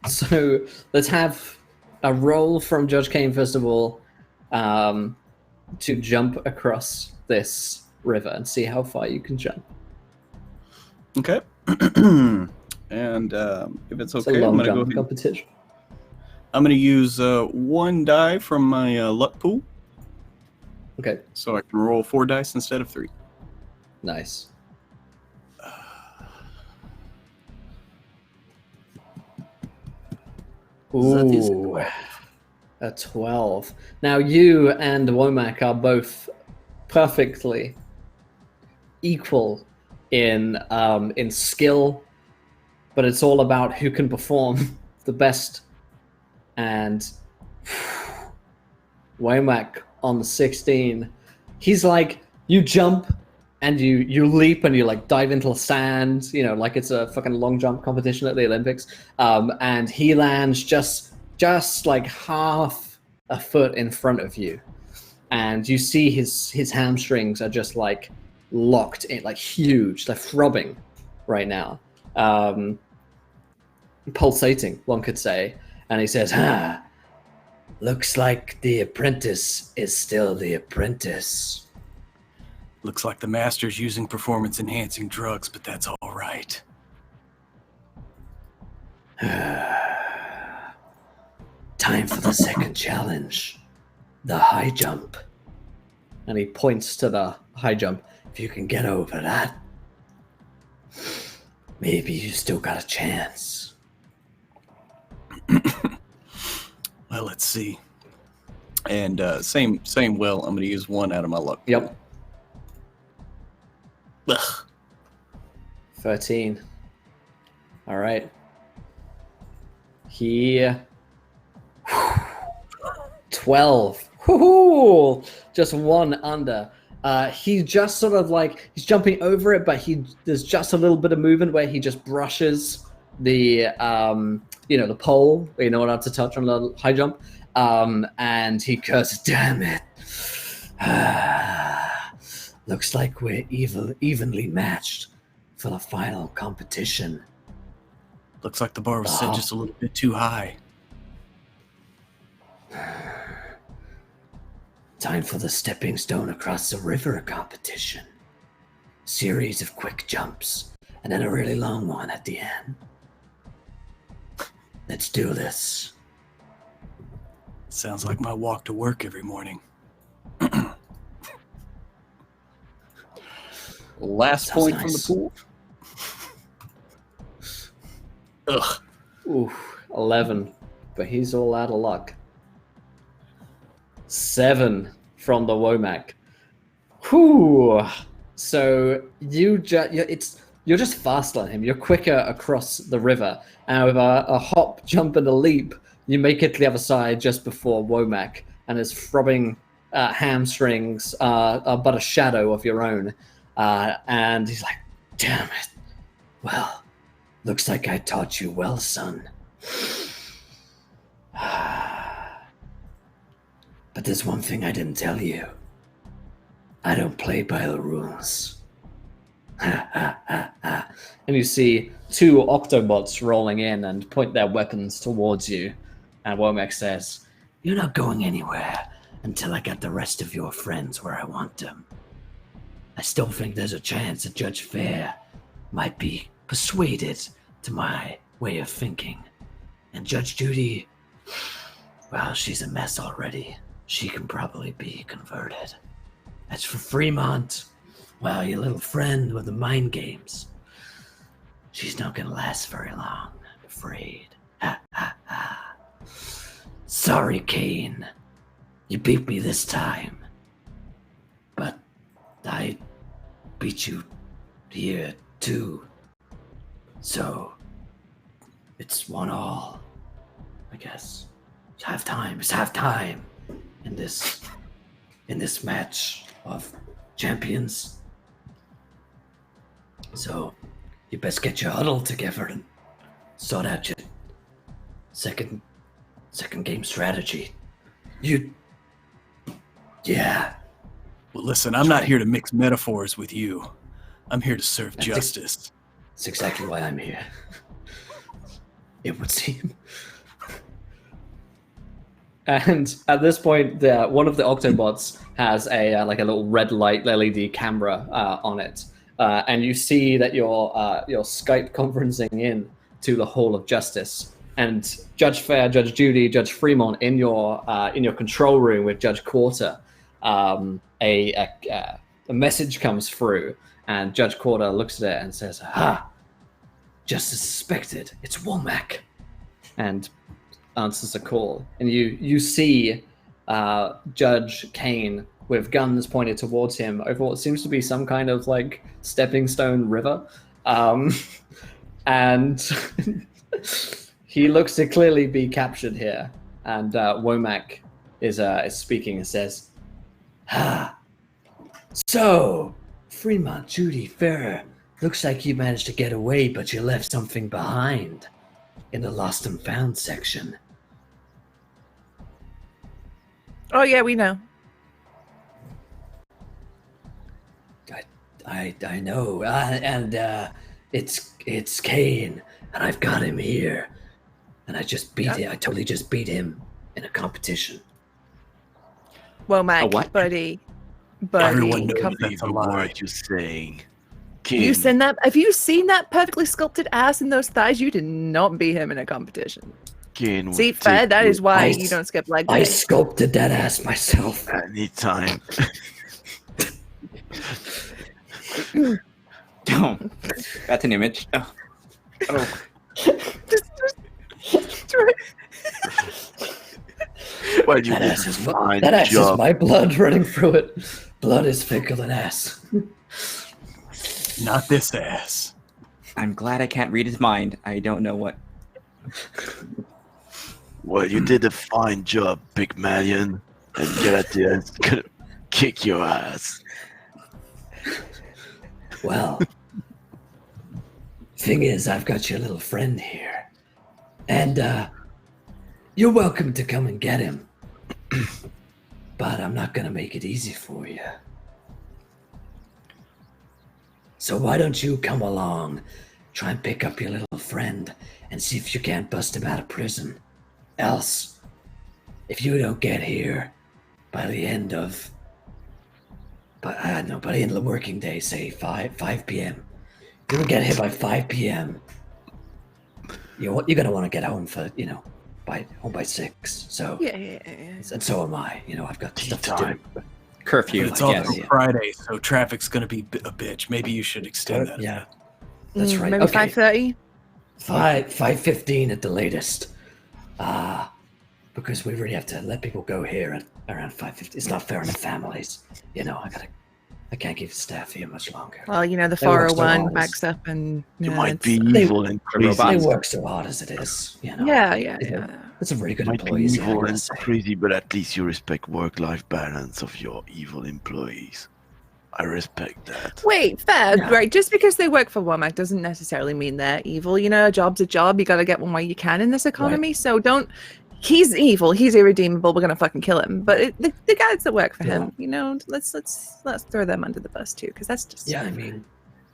So let's have a roll from Judge Kane, first of all, to jump across this river and see how far you can jump.
Okay. And if it's
It's a
okay,
long
I'm
jump
going
competition.
to use one die from my luck pool,
Okay,
so I can roll 4 dice instead of 3.
nice.
That is a
Ooh,
12.
a 12. Now you and Womack are both perfectly equal in skill, but it's all about who can perform the best. And Womack on the 16, he's like, you jump and you leap and you like dive into the sand, like it's a fucking long jump competition at the Olympics. And he lands just like half a foot in front of you. and you see his hamstrings are just like locked in, like huge. They're throbbing right now, pulsating, one could say. And he says, looks like the apprentice is still the apprentice.
Looks like the master's using performance-enhancing drugs, but that's all right.
Time for the second challenge, the high jump. And he points to the high jump. If you can get over that, maybe you still got a chance.
Well, let's see. And same will. I'm going to use one out of my luck.
Yep.
Ugh.
13. All right. He 12. Woohoo! Just one under. He just sort of like he's jumping over it, but there's just a little bit of movement where he just brushes the the pole, not to touch on the high jump. And he curses, "Damn it! Looks like we're evenly matched for the final competition."
Looks like the bar was set just a little bit too high.
Time for the stepping stone across the river competition. Series of quick jumps, and then a really long one at the end. Let's do this.
Sounds like my walk to work every morning. Last
Sounds
point
nice.
from the pool. Ugh.
Ooh, 11. But he's all out of luck. 7 from the Womack. Whew. So you're just faster than him. You're quicker across the river. And with a hop, jump, and a leap, you make it to the other side just before Womack. And his throbbing hamstrings are but a shadow of your own. And he's like, "Damn it. Well, looks like I taught you well, son. But there's one thing I didn't tell you. I don't play by the rules." And you see 2 Octobots rolling in and point their weapons towards you. And Womack says, "You're not going anywhere until I get the rest of your friends where I want them. I still think there's a chance that Judge Fair might be persuaded to my way of thinking. And Judge Judy, well, she's a mess already. She can probably be converted. As for Fremont, well, your little friend with the mind games, she's not gonna last very long, I'm afraid. Sorry, Kane. You beat me this time. But I beat you here, too. So, it's 1-1, I guess. It's halftime. It's halftime in this match of champions. So, you best get your huddle together and sort out your second game strategy. Yeah.
Well, listen, I'm not here to mix metaphors with you. I'm here to serve justice.
That's exactly why I'm here. It would seem. And at this point, one of the Octobots has a little red light LED camera on it, and you see that you're Skype conferencing in to the Hall of Justice, and Judge Fair, Judge Judy, Judge Fremont in your control room with Judge Quarter. A message comes through, and Judge Quarter looks at it and says, just as suspected, it's Womack," and answers the call. And you see Judge Kane with guns pointed towards him over what seems to be some kind of like stepping stone river. And he looks to clearly be captured here. And Womack is speaking and says, "So, Fremont, Judy, Farrer, looks like you managed to get away, but you left something behind in the lost and found section."
Oh, yeah, we know.
I know, and it's Kane, and I've got him here, and I just beat him. I totally just beat him in a competition.
Well, Mac,
what?
buddy,
Everyone knows
come.
that's a
the
lie.
word you're saying.
You
King,
seen that? Have you seen that perfectly sculpted ass and those thighs? You did not beat him in a competition.
King will
See, fair.
take
That
you
is why
I
you
s-
don't skip leg
I
day.
sculpted that ass myself.
anytime.
Oh, that's an image. Oh.
Well, you
That
did
ass
a
is
fine
that ass is
job.
my blood running through it. Blood is thicker than ass.
Not this ass.
I'm glad I can't read his mind. I don't know what.
Well, you did a fine job, Big Malion. And Galatea's gonna kick your ass.
Well, thing is, I've got your little friend here, and you're welcome to come and get him. But I'm not gonna make it easy for you. So why don't you come along, try and pick up your little friend, and see if you can't bust him out of prison. Else, if you don't get here by the end of, by the end of the working day, say 5 p.m. You don't get here by 5 p.m. You're gonna want to get home for home by 6. So
Yeah.
and so am I. I've got
Tea
stuff to
time.
do.
Curfew,
But it's
I
also
guess.
Friday, so traffic's gonna be a bitch. Maybe you should extend that.
Yeah, that's right.
Maybe
Okay.
5:30.
5:15 at the latest. Because we really have to let people go here at around 5:50. It's not fair on the families. I can't keep the staff here much longer.
Well, the
They work so
401
hard.
backs up, and
You
yeah,
might
it's-
be evil and crazy.
They
robots.
work so hard as it is.
Yeah.
It's a really good
Might be
employees. I
evil
gotta
and
say.
crazy, but at least you respect work-life balance of your evil employees. I respect that.
Wait, fair,
Yeah.
right? Just because they work for Womack doesn't necessarily mean they're evil. A job's a job. You got to get one while you can in this economy. So don't. He's evil. He's irredeemable. We're gonna fucking kill him. But the guys that work for him, let's throw them under the bus too, because that's just
Yeah, I mean,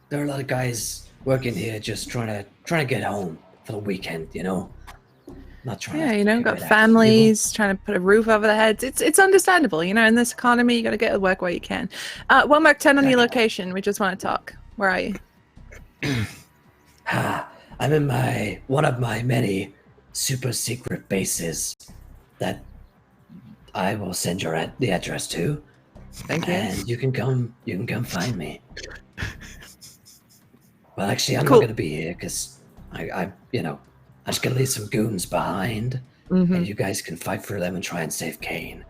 there are a lot of guys working here just trying to get home for the weekend. Not trying.
yeah,
to
got
get after
families trying to put a roof over their heads. It's understandable. In this economy, you got to get to work while you can. Womack 10 on your location. We just want to talk. Where are you?
I'm in one of my many super secret bases that I will send the address to,
Thank you.
and you can come find me. Well, actually, I'm
Cool.
not going to be here because I'm just going to leave some goons behind,
Mhm.
and you guys can fight for them and try and save Kane.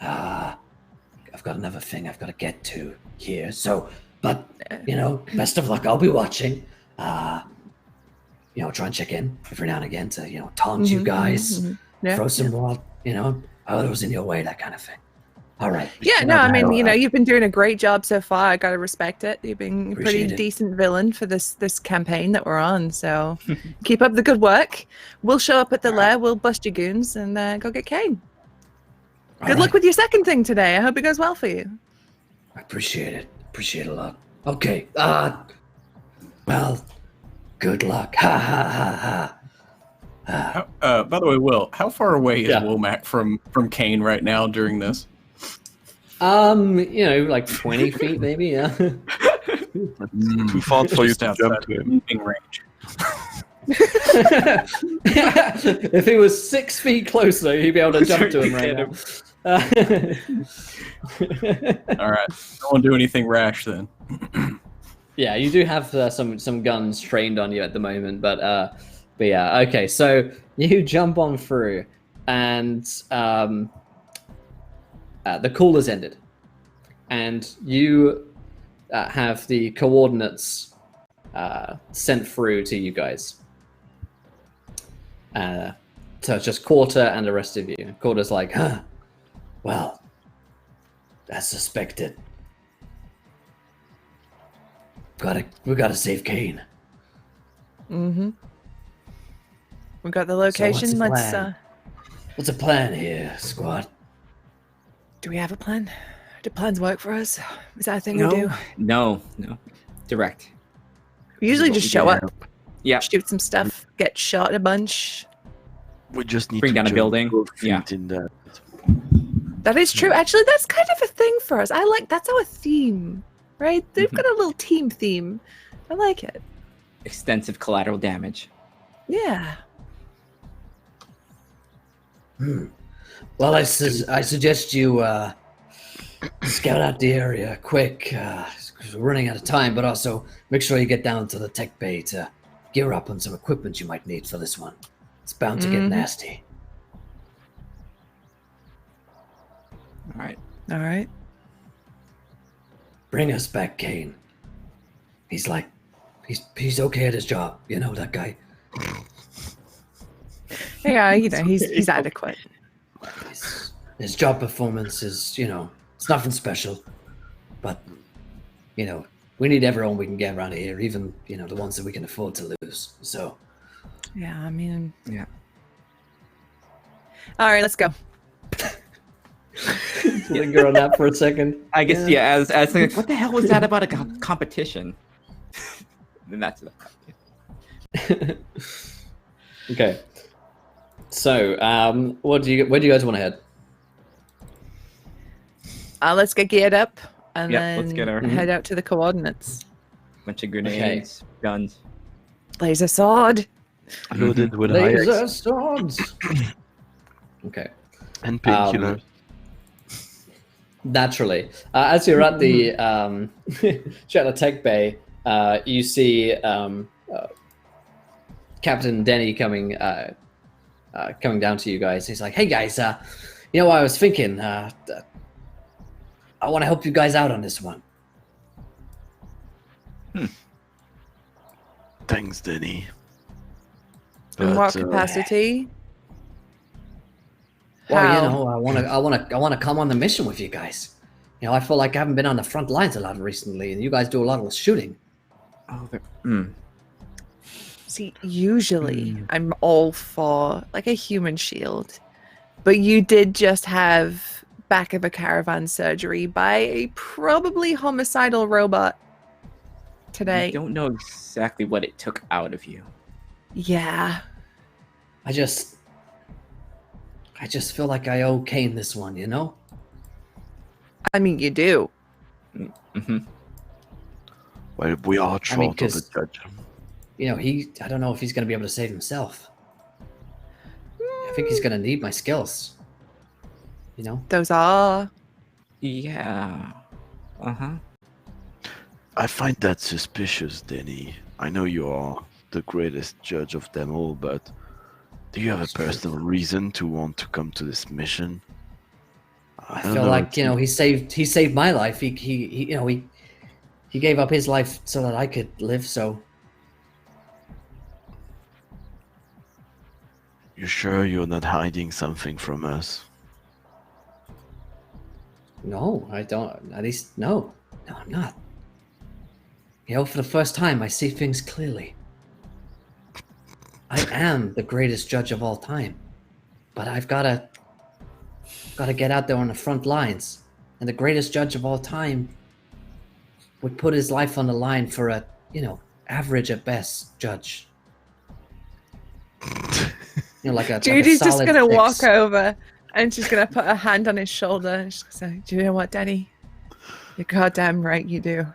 I've got another thing I've got to get to here. So, but best of luck. I'll be watching. Try and check in every now and again to taunt you guys,
Yeah.
throw some more, others in your way, that kind of thing. All right.
Yeah, no, I mean, you've been doing a great job so far. I gotta respect it. You've been a pretty
Appreciate it.
decent villain for this campaign that we're on. So keep up the good work. We'll show up at the lair. We'll bust your goons and go get Kane.
All
Good
right.
luck with your second thing today. I hope it goes well for you.
I appreciate it. Appreciate it a lot. Okay. Well, good luck. Ha ha ha ha.
By the way, Will, how far away is
Yeah.
Womack from Kane right now during this?
Like 20 feet maybe. Yeah.
Too far for you
Just
to
outside
jump to him.
moving range.
If he was 6 feet closer, he'd be able to jump to him right now.
All right, don't want to do anything rash then.
Yeah, you do have some guns trained on you at the moment, but yeah, okay. So you jump on through, and the call has ended, and you have the coordinates sent through to you guys. So it's just Quarter and the rest of you. Quarter's like, well, as suspected. We gotta save Kane.
Mm-hmm. We got the
what's
location.
the
Let's.
plan? What's the plan here, squad?
Do we have a plan? Do plans work for us? Is that a thing we do?
No. Direct.
We usually
What
just
we
show
do.
up,
Yeah.
shoot some stuff, get shot a bunch.
We just need
Bring
to
down a
jump
building.
both
Yeah.
feet in that.
That is true. Actually, that's kind of a thing for us. I like that's our theme, right? They've got a little team theme. I like it.
Extensive collateral damage.
Yeah.
Well, I suggest you scout out the area quick, because we're running out of time, but also make sure you get down to the tech bay to gear up on some equipment you might need for this one. It's bound to get nasty.
All right.
All right.
Bring us back Kane. He's okay at his job, you know, that guy.
Yeah, he's adequate.
His job performance is, it's nothing special, but, we need everyone we can get around here, even, the ones that we can afford to lose. So,
Yeah, I mean.
Yeah.
All right, let's go.
linger on that for a second.
I guess as like, what the hell was that about a competition? Then that's it.
Okay. So, where do you guys want to head?
Let's get geared up and
Yep,
then
let's get our-
head out to the coordinates.
Bunch of grenades, guns.
Laser sword.
Loaded with
Laser
high
swords. Okay.
and painkillers.
Naturally, as you're at the tech bay, you see Captain Denny coming down to you guys. He's like, "Hey guys, I was thinking, I want to help you guys out on this one."
Thanks, Denny.
In what
But,
capacity?
Well,
How?
I want to come on the mission with you guys. I feel like I haven't been on the front lines a lot recently, and you guys do a lot of the shooting.
Oh,
See, usually I'm all for like a human shield, but you did just have back of a caravan surgery by a probably homicidal robot
I
today.
don't know exactly what it took out of you.
Yeah.
I just feel like I owe Kane this one,
I mean, you do.
Mm-hmm.
well, we are short of a
'cause-
judge.
I don't know if he's going to be able to save himself. I think he's going to need my skills.
Those are.
Yeah. Uh-huh.
I find that suspicious, Denny. I know you are the greatest judge of them all, but do you have a personal reason to want to come to this mission?
I
don't
feel
know,
like
it's-
he saved my life. He gave up his life so that I could live. So
You sure you're not hiding something from us?
no, I don't. At least no, I'm not. For the first time, I see things clearly. I am the greatest judge of all time, but I've gotta get out there on the front lines. And the greatest judge of all time would put his life on the line for a, average at best judge. Like a
Judy's
like a
just
solid
gonna
six.
walk over and she's gonna put her hand on his shoulder and she's gonna say, "Do you know what, Denny? You're goddamn right, you do."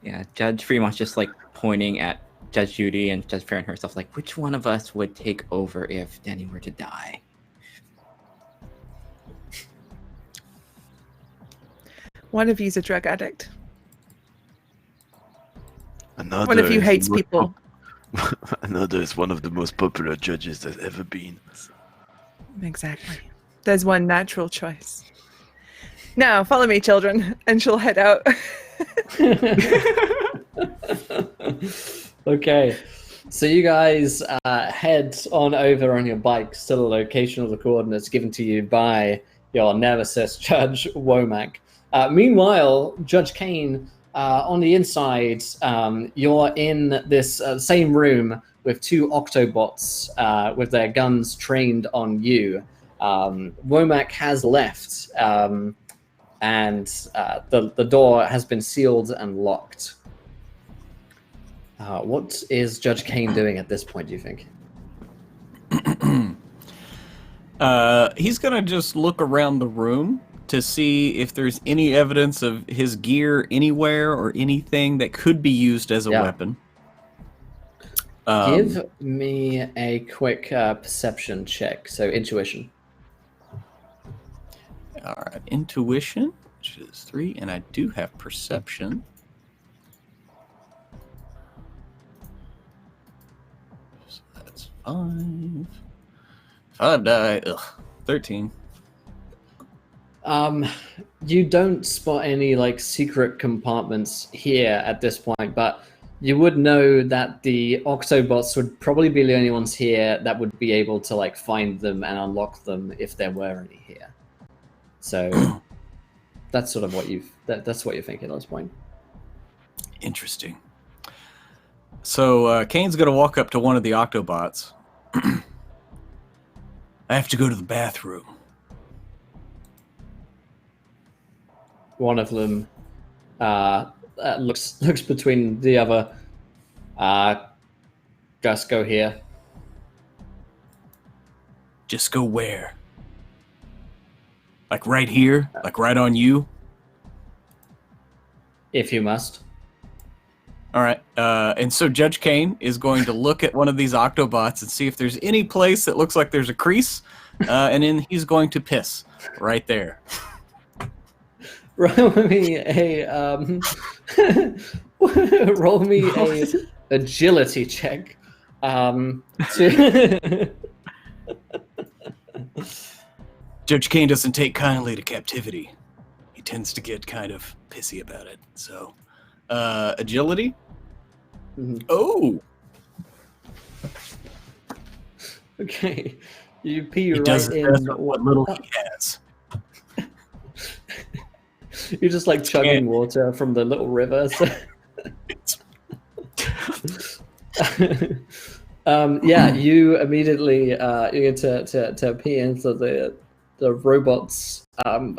Yeah, Judge Fremont's just like pointing at Judge Judy and Judge Farron herself, like, which one of us would take over if Danny were to die?
One of you's a drug addict.
Another
One of you
is
hates
the most
people.
Another is one of the most popular judges there's ever been.
Exactly. There's one natural choice. Now, follow me, children, and she'll head out.
Okay, so you guys head on over on your bikes to the location of the coordinates given to you by your nemesis, Judge Womack. Meanwhile, Judge Kane on the inside, you're in this same room with two Octobots with their guns trained on you. Womack has left, and the door has been sealed and locked. What is Judge Kane doing at this point, do you think?
He's gonna just look around the room to see if there's any evidence of his gear anywhere or anything that could be used as a weapon.
Give me a quick perception check. So intuition.
All right, intuition, which is 3, and I do have perception. So that's 5. 5 die. Ugh, 13.
You don't spot any like secret compartments here at this point, but you would know that the Octobots would probably be the only ones here that would be able to like find them and unlock them if there were any here. So that's sort of what that's what you're thinking at this point.
Interesting. So Kane's gonna walk up to one of the Octobots. I have to go to the bathroom.
One of them looks between the other. Just go here.
Just go where? Like right here? Like right on you?
If you must.
All right. And so Judge Kane is going to look at one of these Octobots and see if there's any place that looks like there's a crease, and then he's going to piss right there.
Roll me a roll me a agility check.
Judge Kane doesn't take kindly to captivity. He tends to get kind of pissy about it. So, agility.
Mhm.
Oh,
Okay, you pee
he
right
does
in.
what little he has.
You're just like chugging water from the little river. So. Yeah, you immediately you get to pee into the robot's I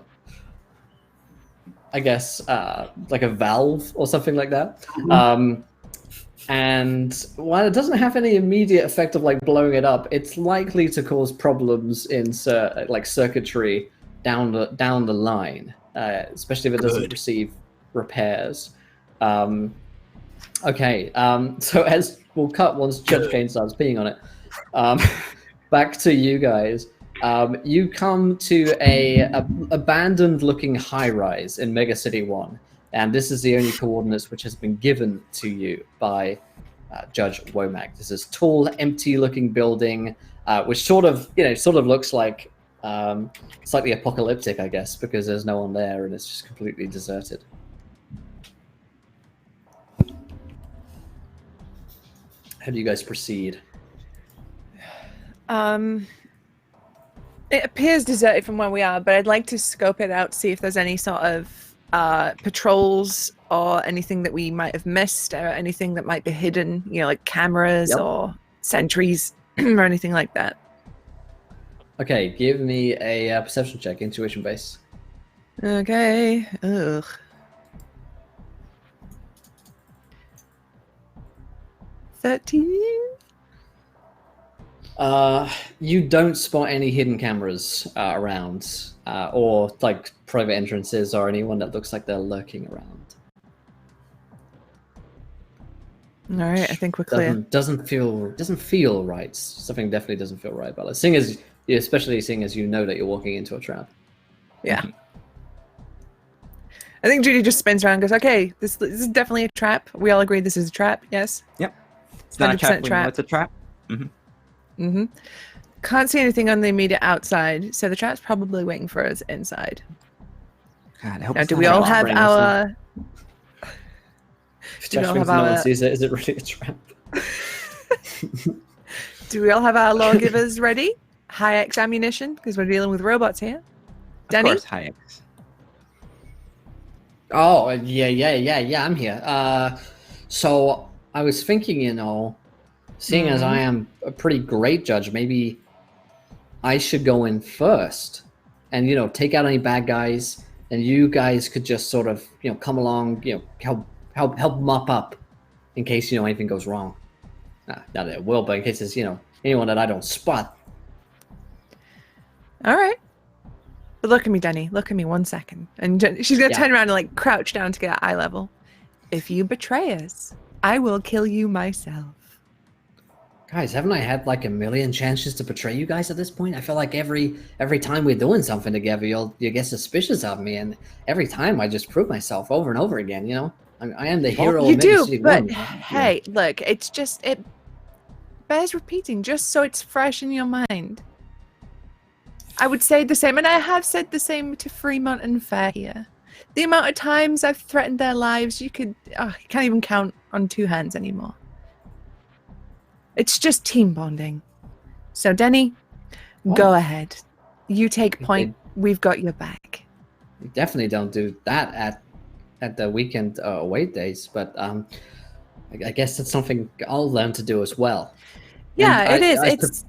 guess like a valve or something like that. And while it doesn't have any immediate effect of like blowing it up, it's likely to cause problems in like circuitry down the line, especially if it doesn't receive repairs. Okay, so as we'll cut once Judge Kane starts peeing on it. Back to you guys. You come to a abandoned-looking high-rise in Mega City 1, and this is the only coordinates which has been given to you by Judge Womack. This is tall, empty-looking building, which sort of looks like slightly apocalyptic, I guess, because there's no one there and it's just completely deserted. How do you guys proceed?
It appears deserted from where we are, but I'd like to scope it out, see if there's any sort of patrols or anything that we might have missed, or anything that might be hidden, like cameras or sentries or anything like that.
Okay, give me a perception check, intuition base.
Okay. Ugh. 13?
You don't spot any hidden cameras around, or like private entrances, or anyone that looks like they're lurking around.
All right, I think we're clear.
Doesn't feel right. Something definitely doesn't feel right about it. Especially seeing as you know that you're walking into a trap.
Yeah. I think Judy just spins around and goes, okay, this is definitely a trap. We all agree this is a trap, yes?
Yep. It's not a trap.
100% trap.
It's a trap.
Can't see anything on the immediate outside, so the trap's probably waiting for us inside.
God, I hope
Now,
it's
do
not
we
a
all
trap.
have our...
Do we all have no one sees it? Is it really a trap?
Do we all have our lawgivers ready? High-X ammunition, because we're dealing with robots here. Danny?
Of course, Hayek.
Oh, yeah. I'm here. So I was thinking, seeing as I am a pretty great judge, maybe I should go in first, and take out any bad guys, and you guys could just sort of come along, help mop up in case anything goes wrong. Not that it will, but in case there's anyone that I don't spot.
All right. But look at me, Denny. Look at me 1 second. And she's going to turn around and like crouch down to get at eye level. If you betray us, I will kill you myself.
Guys, haven't I had like a million chances to betray you guys at this point? I feel like every time we're doing something together, you get suspicious of me, and every time I just prove myself over and over again. I am the hero.
You
of
do,
City
but
1,
hey, look, it bears repeating just so it's fresh in your mind. I would say the same, and I have said the same to Fremont and Fair here. The amount of times I've threatened their lives, you can't even count on 2 hands anymore. It's just team bonding. So, Denny, go ahead. You take point. We've got your back.
We definitely don't do that at the weekend away days, but I guess it's something I'll learn to do as well.
Yeah,
And
it is.
it's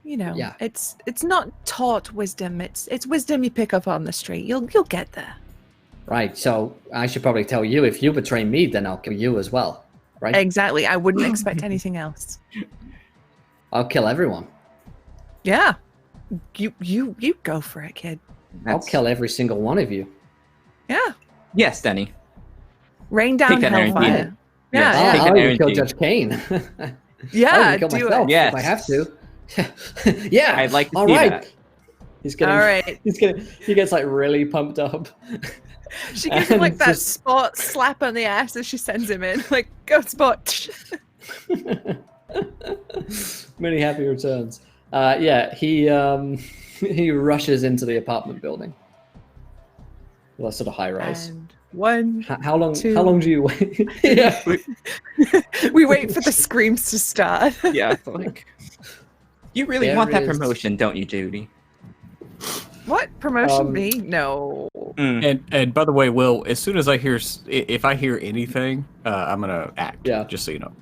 Yeah. It's not taught wisdom. It's wisdom you pick up on the street. You'll get there.
Right. So I should probably tell you, if you betray me, then I'll kill you as well. Right.
Exactly. I wouldn't expect anything else.
I'll kill everyone.
Yeah. You go for it, kid.
I'll kill every single one of you.
Yeah.
Yes, Denny.
Rain down
Take that energy.
hellfire.
Yes.
Yeah.
Take
I'll
that
even kill
energy.
Judge Kane.
Yeah.
I'll even kill
Do
myself
it.
Yes.
if I have to. Yeah.
I'd like to
All
see
right.
that.
He's getting.
All right.
He gets like really pumped up.
She gives him like
And
that
just-
spot slap on the ass as she sends him in. Like, go Spot.
Many happy returns. Yeah, he rushes into the apartment building. Well, sort of high rise.
And 1,
How long?
two.
How long do you wait? Yeah.
we wait for the screams to start.
Yeah, like you really
There
want that
is-
promotion, don't you, Judy?
What promotion
Um,
me? No.
And by the way, Will, as soon as if I hear anything, I'm gonna act.
Yeah.
Just so you know.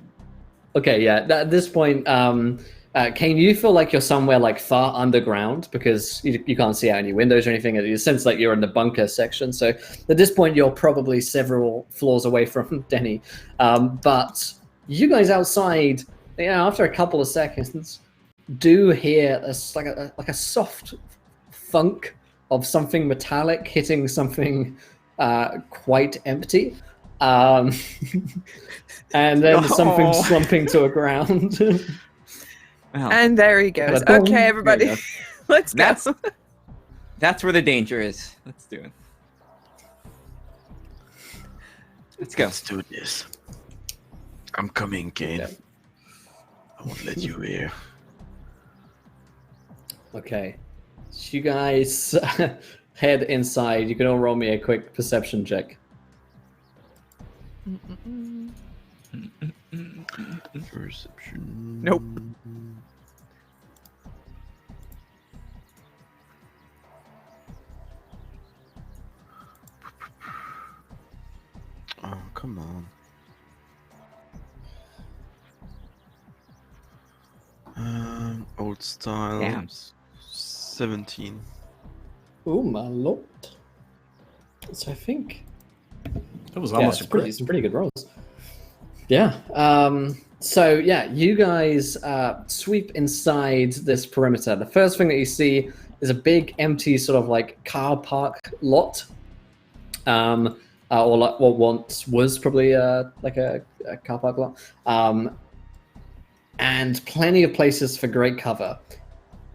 Okay, yeah. At this point, Kane, you feel like you're somewhere like far underground because you can't see out any windows or anything. You sense like you're in the bunker section. So at this point, you're probably several floors away from Denny. But you guys outside, after a couple of seconds, do hear like a soft thunk of something metallic hitting something quite empty. And then something slumping to a ground.
Well,
And there he goes.
Boom.
Okay, everybody.
There
Let's go.
that's where the danger is. Let's do it. Let's go.
Let's do this. I'm coming, Kane.
Okay.
I won't let you here.
Okay. So you guys head inside. You can all roll me a quick perception check.
Perception.
Nope.
Oh, come on. Old style.
Damn.
17.
Oh my lord. So I think
That was almost a crit.
some pretty good rolls. Yeah. So yeah, you guys sweep inside this perimeter. The first thing that you see is a big empty sort of like car park lot. Or like what once was probably like a car park lot. And plenty of places for great cover.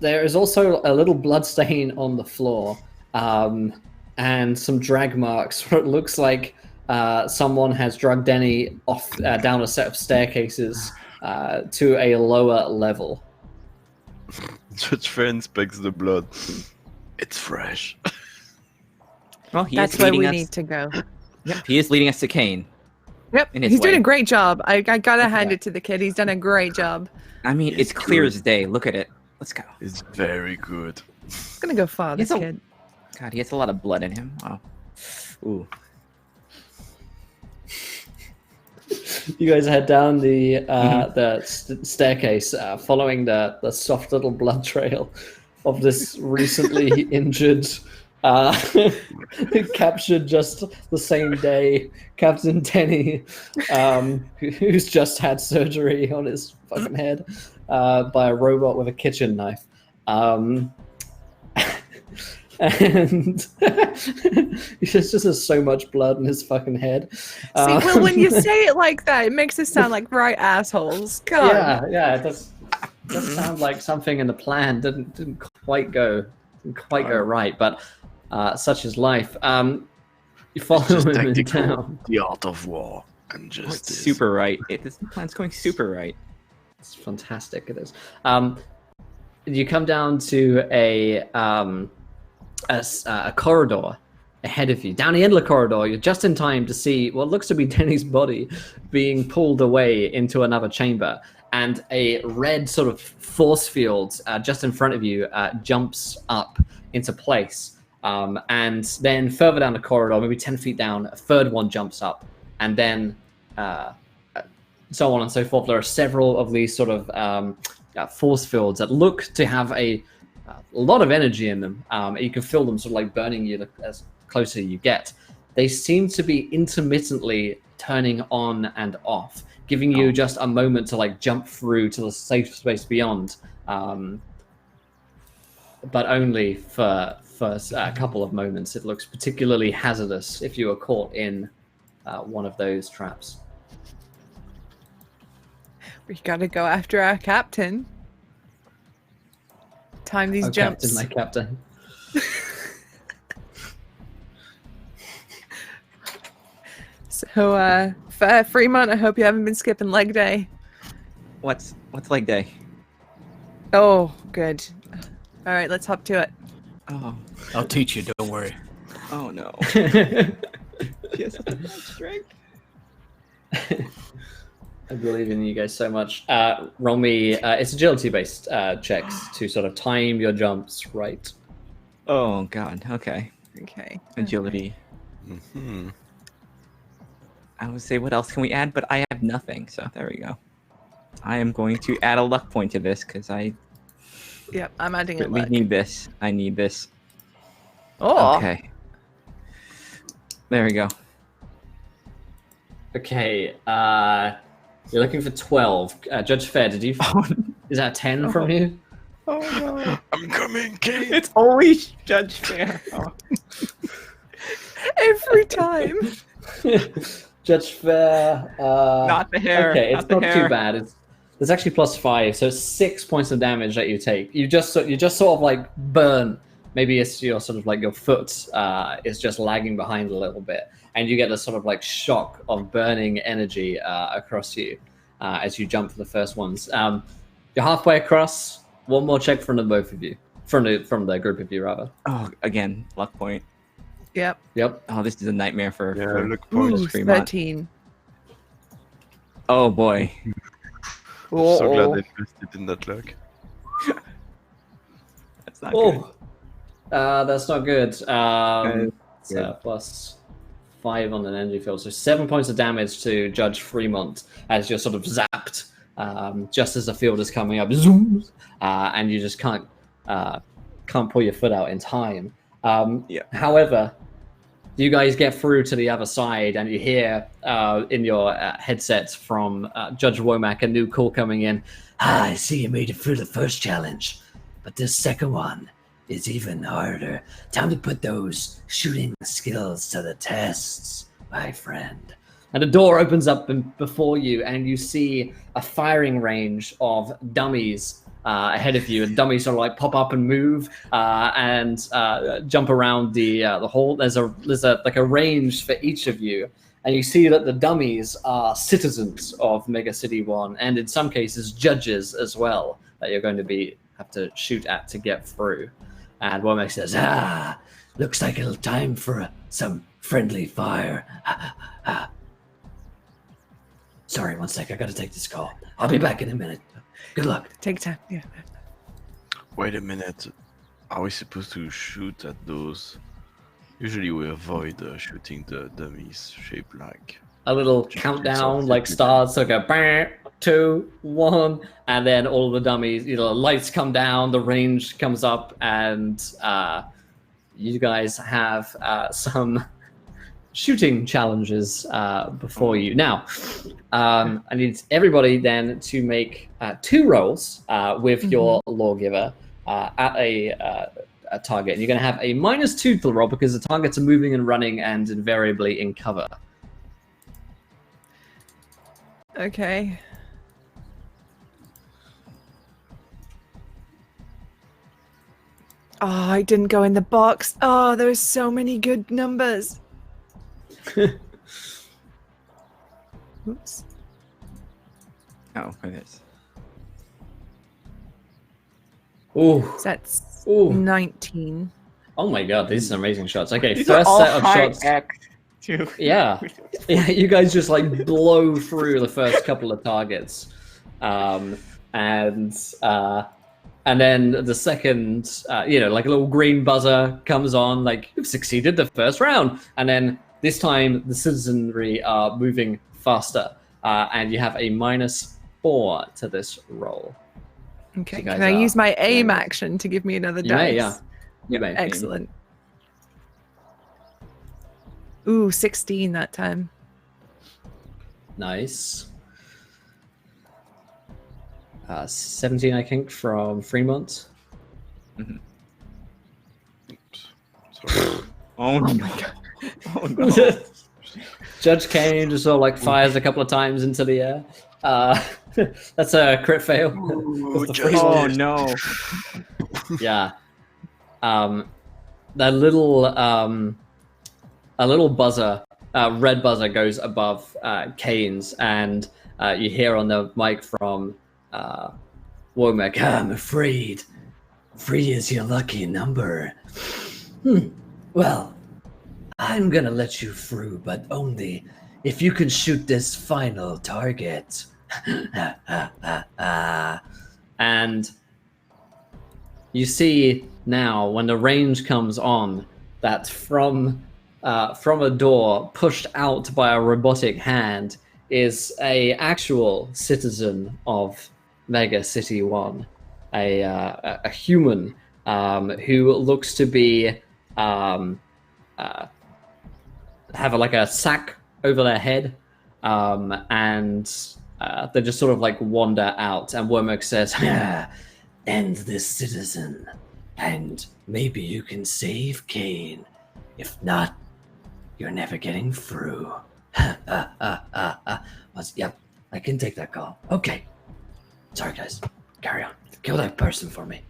There is also a little blood stain on the floor, and some drag marks where it looks like someone has dragged Denny off down a set of staircases to a lower level.
Judge Fair inspects the blood. It's fresh.
Well, he
That's
is
where
leading
we
us.
need to go.
Yep, he is leading us to Kane.
Yep.
In his
He's doing
way.
a great job. I gotta hand it to the kid. He's done a great job.
I mean,
He's
it's clear
good.
as day. Look at it. Let's go.
It's very good.
It's gonna go far, this
He's a-
kid.
God, he has a lot of blood in him. Wow. Ooh.
You guys head down the staircase, following the soft little blood trail of this recently injured, captured just the same day, Captain Denny, who's just had surgery on his fucking head by a robot with a kitchen knife. And he just has so much blood in his fucking head.
See, Will, when you say it like that, it makes us sound like right assholes. God.
Yeah, it does sound like something in the plan didn't quite go right, but such is life. You follow
Just
him in
tactical,
town.
the art of war, and just
Super right. This plan's going super right.
It's fantastic. It is. You come down to a corridor ahead of you. Down the end of the corridor, you're just in time to see what looks to be Denny's body being pulled away into another chamber, and a red sort of force field just in front of you jumps up into place. And then further down the corridor, maybe 10 feet down, a third one jumps up, and then so on and so forth. There are several of these sort of force fields that look to have a lot of energy in them. You can feel them sort of like burning you as closer you get. They seem to be intermittently turning on and off, giving you just a moment to like jump through to the safe space beyond, but only for a couple of moments. It looks particularly hazardous if you are caught in one of those traps.
We gotta go after our captain. Time these jumps.
Captain, my captain.
So, Fremont, I hope you haven't been skipping leg day.
What's leg day?
Oh, good. All right, let's hop to it.
Oh.
I'll teach you. Don't worry.
Oh no. She has such a bad strength.
I believe in you guys so much. Roll me, it's agility-based checks to sort of time your jumps right.
Oh god. Okay.
Okay.
Agility.
Mm-hmm.
I would say what else can we add, but I have nothing. So there we go. I am going to add a luck point to this because
Yep, I'm adding a
we
luck.
need this. I need this.
Oh.
Okay. There we go.
Okay, you're looking for 12. Judge Fair, did you... Is that 10 from you?
Oh no.
I'm coming, Kate.
It's always Judge Fair. Oh.
Every time.
Judge Fair...
Not the hair.
Okay, it's
the
not
hair.
too bad. It's actually +5, so it's 6 points of damage that you take. You just sort of like burn. Maybe it's your sort of like your foot is just lagging behind a little bit, and you get a sort of like shock of burning energy across you as you jump for the first ones. You're halfway across. One more check from the both of you, from the group of you rather.
Oh, again, luck point.
Yep.
Yep.
Oh, this is a nightmare for
Look
Ooh,
points.
Fremont.
13.
Oh boy.
So glad I invested in that luck.
That's not good.
That's not good. It's
good.
+5 on an energy field, so 7 points of damage to Judge Fremont as you're sort of zapped just as the field is coming up, zoom, and you just can't pull your foot out in time. However, you guys get through to the other side, and you hear in your headsets from Judge Womack a new call coming in. I see you made it through the first challenge, but this second one is even harder. Time to put those shooting skills to the tests, my friend. And the door opens up before you, and you see a firing range of dummies ahead of you. And dummies sort of like pop up and move and jump around the hall. There's a like a range for each of you, and you see that the dummies are citizens of Mega City 1, and in some cases judges as well that you're going to have to shoot at to get through. And Womack says, looks like it's time for some friendly fire. Sorry, one sec, I gotta take this call. I'll be back in a minute. Good luck.
Take time. Yeah.
Wait a minute. Are we supposed to shoot at those? Usually we avoid shooting the dummies shaped like
a little countdown like starts, like a bang, 2, 1, and then all of the dummies, lights come down, the range comes up, and you guys have some shooting challenges before you. Now, I need everybody then to make 2 rolls with your lawgiver at a target. And you're going to have a -2 to the roll because the targets are moving and running and invariably in cover.
Okay. Oh, I didn't go in the box. Oh, there's so many good numbers. Oops.
Oh, it is.
Ooh.
So that's
Ooh.
19.
Oh my god, these are amazing shots. Okay,
These
first
are all
set of
high
shots.
X, too.
Yeah. Yeah, you guys just like blow through the first couple of targets. And then the second, like a little green buzzer comes on, like you've succeeded the first round. And then this time the citizenry are moving faster, and you have a -4 to this roll.
Okay,
You guys
can I
are
use my aim
very-
action to give me another
You
dice?
may, yeah. You may.
Excellent. Ooh, 16 that time.
Nice. 17, I think, from Fremont.
Sorry.
Oh my god. Oh no.
Judge Kane just sort of like fires a couple of times into the air. That's a crit fail. With the free
Oh
roll.
no.
Yeah. That little a little buzzer, red buzzer goes above Kane's, and you hear on the mic from Womack, I'm afraid 3 is your lucky number. Well, I'm gonna let you through, but only if you can shoot this final target. And you see now, when the range comes on, that from a door pushed out by a robotic hand is a actual citizen of Mega City 1, a human who looks to be have a sack over their head, and they just sort of like wander out. And Wormuk says, "End this citizen, and maybe you can save Kane. If not, you're never getting through." Yep, I can take that call. Okay. Sorry, guys. Carry on. Kill that person for me.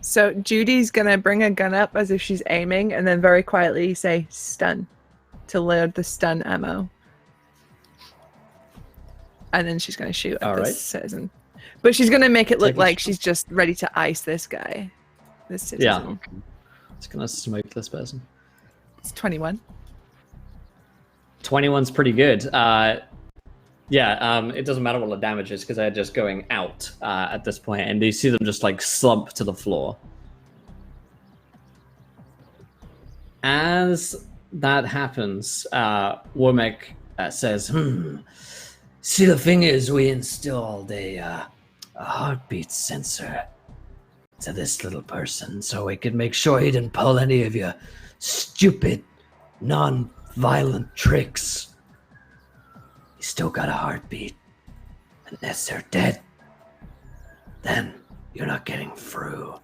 So Judy's gonna bring a gun up as if she's aiming, and then very quietly say "stun" to load the stun ammo, and then she's gonna shoot at this citizen. But she's gonna make it look like she's just ready to ice this guy, this citizen.
Yeah. It's gonna smoke this person.
It's 21.
21's pretty good. It doesn't matter what the damage is because they're just going out at this point, and you see them just like slump to the floor. As that happens, Womack says, "See, the thing is, we installed a heartbeat sensor to this little person so we could make sure he didn't pull any of your stupid, non-violent tricks. He's still got a heartbeat. Unless they're dead, then you're not getting through.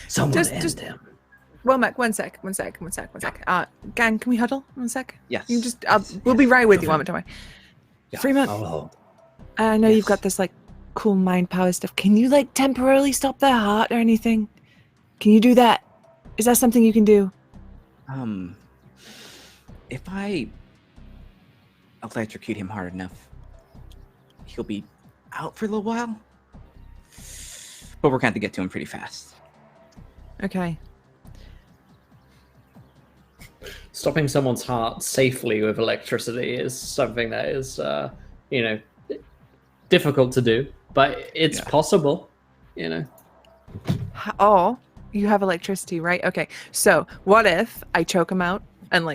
Someone end him."
Womack, one sec. Gang, can we huddle? 1 sec.
Yes.
You just, we'll be right with you. Don't worry.
Yeah,
Fremont,
I'll
I know you've got this like cool mind power stuff. Can you like temporarily stop their heart or anything? Can you do that? Is that something you can do?
If I electrocute him hard enough, he'll be out for a little while. But we're going to have to get to him pretty fast.
Okay.
Stopping someone's heart safely with electricity is something that is, difficult to do, but it's possible,
Oh, you have electricity, right? Okay. So what if I choke him out and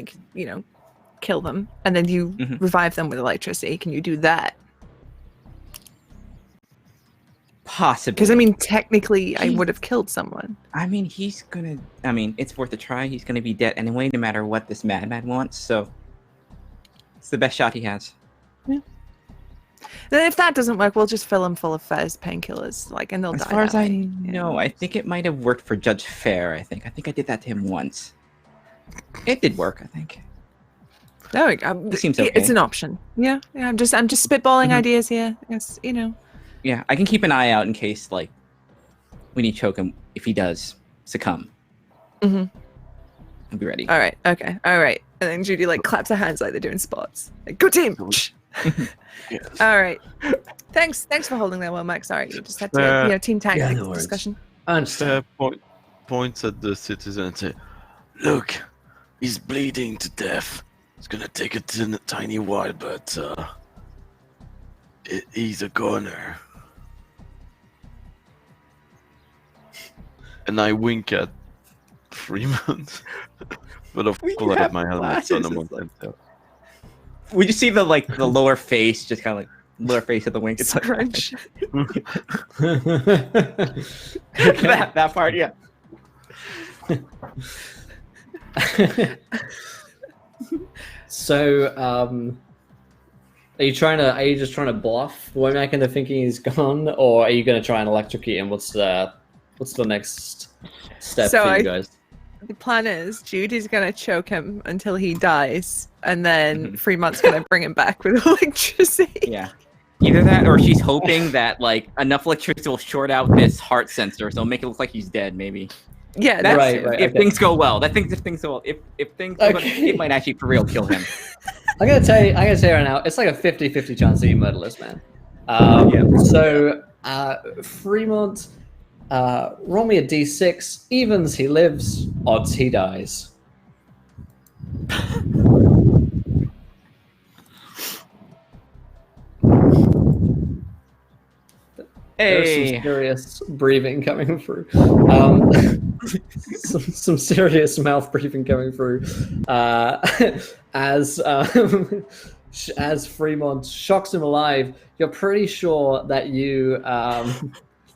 kill them, and then you
Mhm.
revive them with electricity. Can you do that?
Possibly.
Because I mean, technically, I
He's-
would have killed someone.
I mean, it's worth a try. He's gonna be dead anyway, no matter what this madman wants. So it's the best shot he has.
Then if that doesn't work, we'll just fill him full of Fez painkillers, like, and they'll
As
die.
far
that
as I
way.
know, I think it might have worked for Judge Fair. I think I did that to him once. It did work, I think.
There we go.
It seems
It's
okay.
an option. Yeah. I'm just spitballing
Mhm.
ideas here. Yes, you know.
Yeah, I can keep an eye out in case like we need to choke him if he does succumb.
Mhm.
I'll be ready.
All right. Okay. All right. And then Judy like claps her hands like they're doing sports. Like, go team.
Yes.
All right. Thanks for holding that one, Max. Sorry, you just had to, team tactics
no worries.
discussion.
I understand.
Points at the citizen and say, "Look, he's bleeding to death. It's gonna take a tiny while, but he's a goner." And I wink at Freeman, but of
We
course I have my
have
helmet on.
glasses, it's like- Would you see the lower face, just kind of like lower face of the wink? It's like
Scrunch.
that part, yeah.
So, are you just trying to bluff Womack into thinking he's gone, or are you going to try and electrocute him? What's the next step
So
for you
I-
guys?
The plan is Judy's gonna choke him until he dies, and then
Mhm.
Fremont's gonna bring him back with electricity.
Yeah. Either that, or she's hoping that like enough electricity will short out this heart sensor, so it'll make it look like he's dead. Maybe.
Yeah,
That's
that's
Right,
if
okay.
things go well. If things go well. If things go well,
Okay.
it might actually for real kill him.
I'm gonna tell you right now, it's like a 50-50 chance that you murder this man. So, Fremont, roll me a d6. Evens, he lives. Odds, he dies. There's some
Hey.
serious breathing coming through. Some serious mouth breathing coming through as as Fremont shocks him alive. You're pretty sure that you.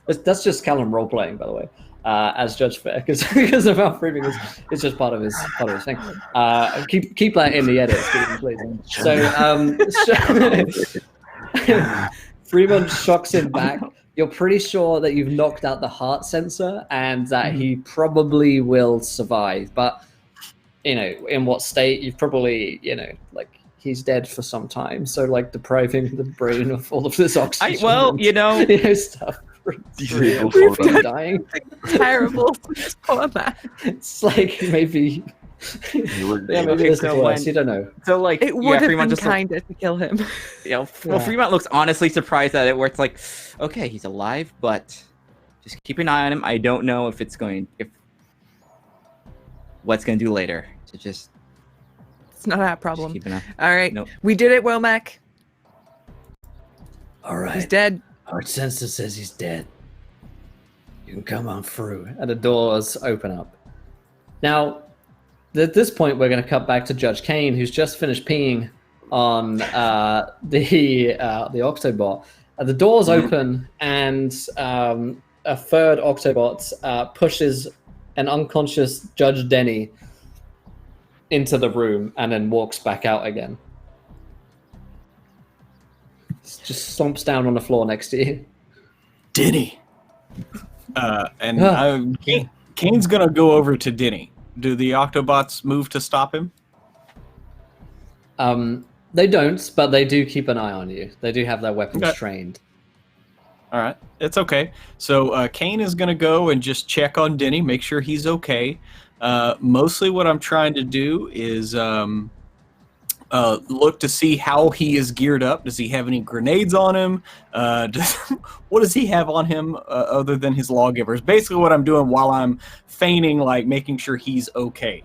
That's just Callum role playing, by the way, as Judge Fair, because of mouth breathing is just part of his thing. Keep that in the edit, please. So Fremont shocks him back. You're pretty sure that you've knocked out the heart sensor and that he probably will survive. But, in what state, you've probably, he's dead for some time. So, depriving the brain of all of this oxygen. Stuff.
Disabled
We've
for
got-
dying.
terrible. Poor man.
It's like maybe.
He will
Yeah, maybe
Okay,
this
so
is worse.
when-
You don't know.
So like
It would have
Fremont
been
just like,
kinder to kill him.
well,
Yeah.
Fremont looks honestly surprised at it, where it's like, okay, he's alive, but just keep an eye on him. I don't know if what's gonna do later. So just
It's not our
Just
problem.
keep an eye.
All right,
Nope.
we did it, Womack.
All right.
He's dead.
Our sensor says he's dead. You can come on through. And the doors open up. Now, at this point, we're going to cut back to Judge Kane, who's just finished peeing on the Octobot. The doors open, and a third Octobot pushes an unconscious Judge Denny into the room and then walks back out again. Just slumps down on the floor next to you.
Denny. Kane's gonna go over to Denny. Do the Octobots move to stop him?
They don't, but they do keep an eye on you. They do have their weapons
Okay.
trained.
All right, it's okay. So Kane is gonna go and just check on Denny, make sure he's okay. Mostly, what I'm trying to do is look to see how he is geared up. Does he have any grenades on him? What does he have on him other than his lawgivers? Basically, what I'm doing while I'm feigning, like making sure he's okay.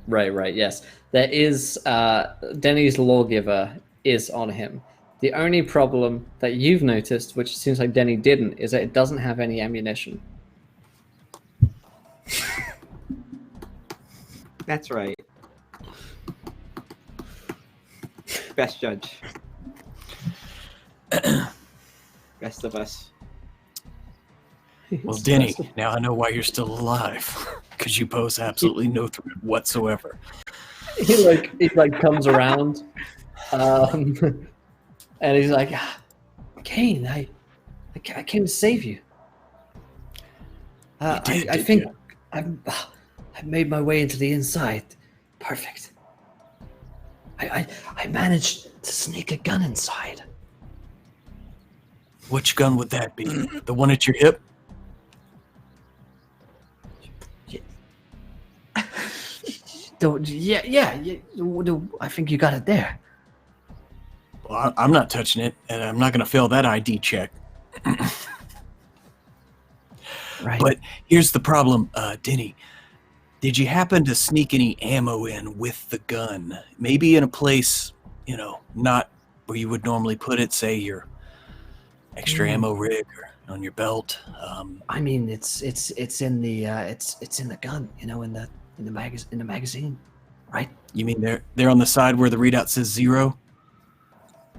Right, yes. There is Denny's lawgiver is on him. The only problem that you've noticed, which seems like Denny didn't, is that it doesn't have any ammunition.
That's right. Best judge. Best of us.
Well, Denny, now I know why you're still alive. Because you pose absolutely no threat whatsoever.
He comes around, and he's like, Kane, I came to save you. I think I made my way into the inside. Perfect. I managed to sneak a gun inside.
Which gun would that be? The one at your hip?
Yeah. I think you got it there.
Well, I'm not touching it, and I'm not going to fail that ID check.
Right.
But here's the problem, Denny. Did you happen to sneak any ammo in with the gun? Maybe in a place, not where you would normally put it, say your extra ammo rig or on your belt.
I mean, it's in the it's in the gun, in the magazine, right?
You mean they're on the side where the readout says 0?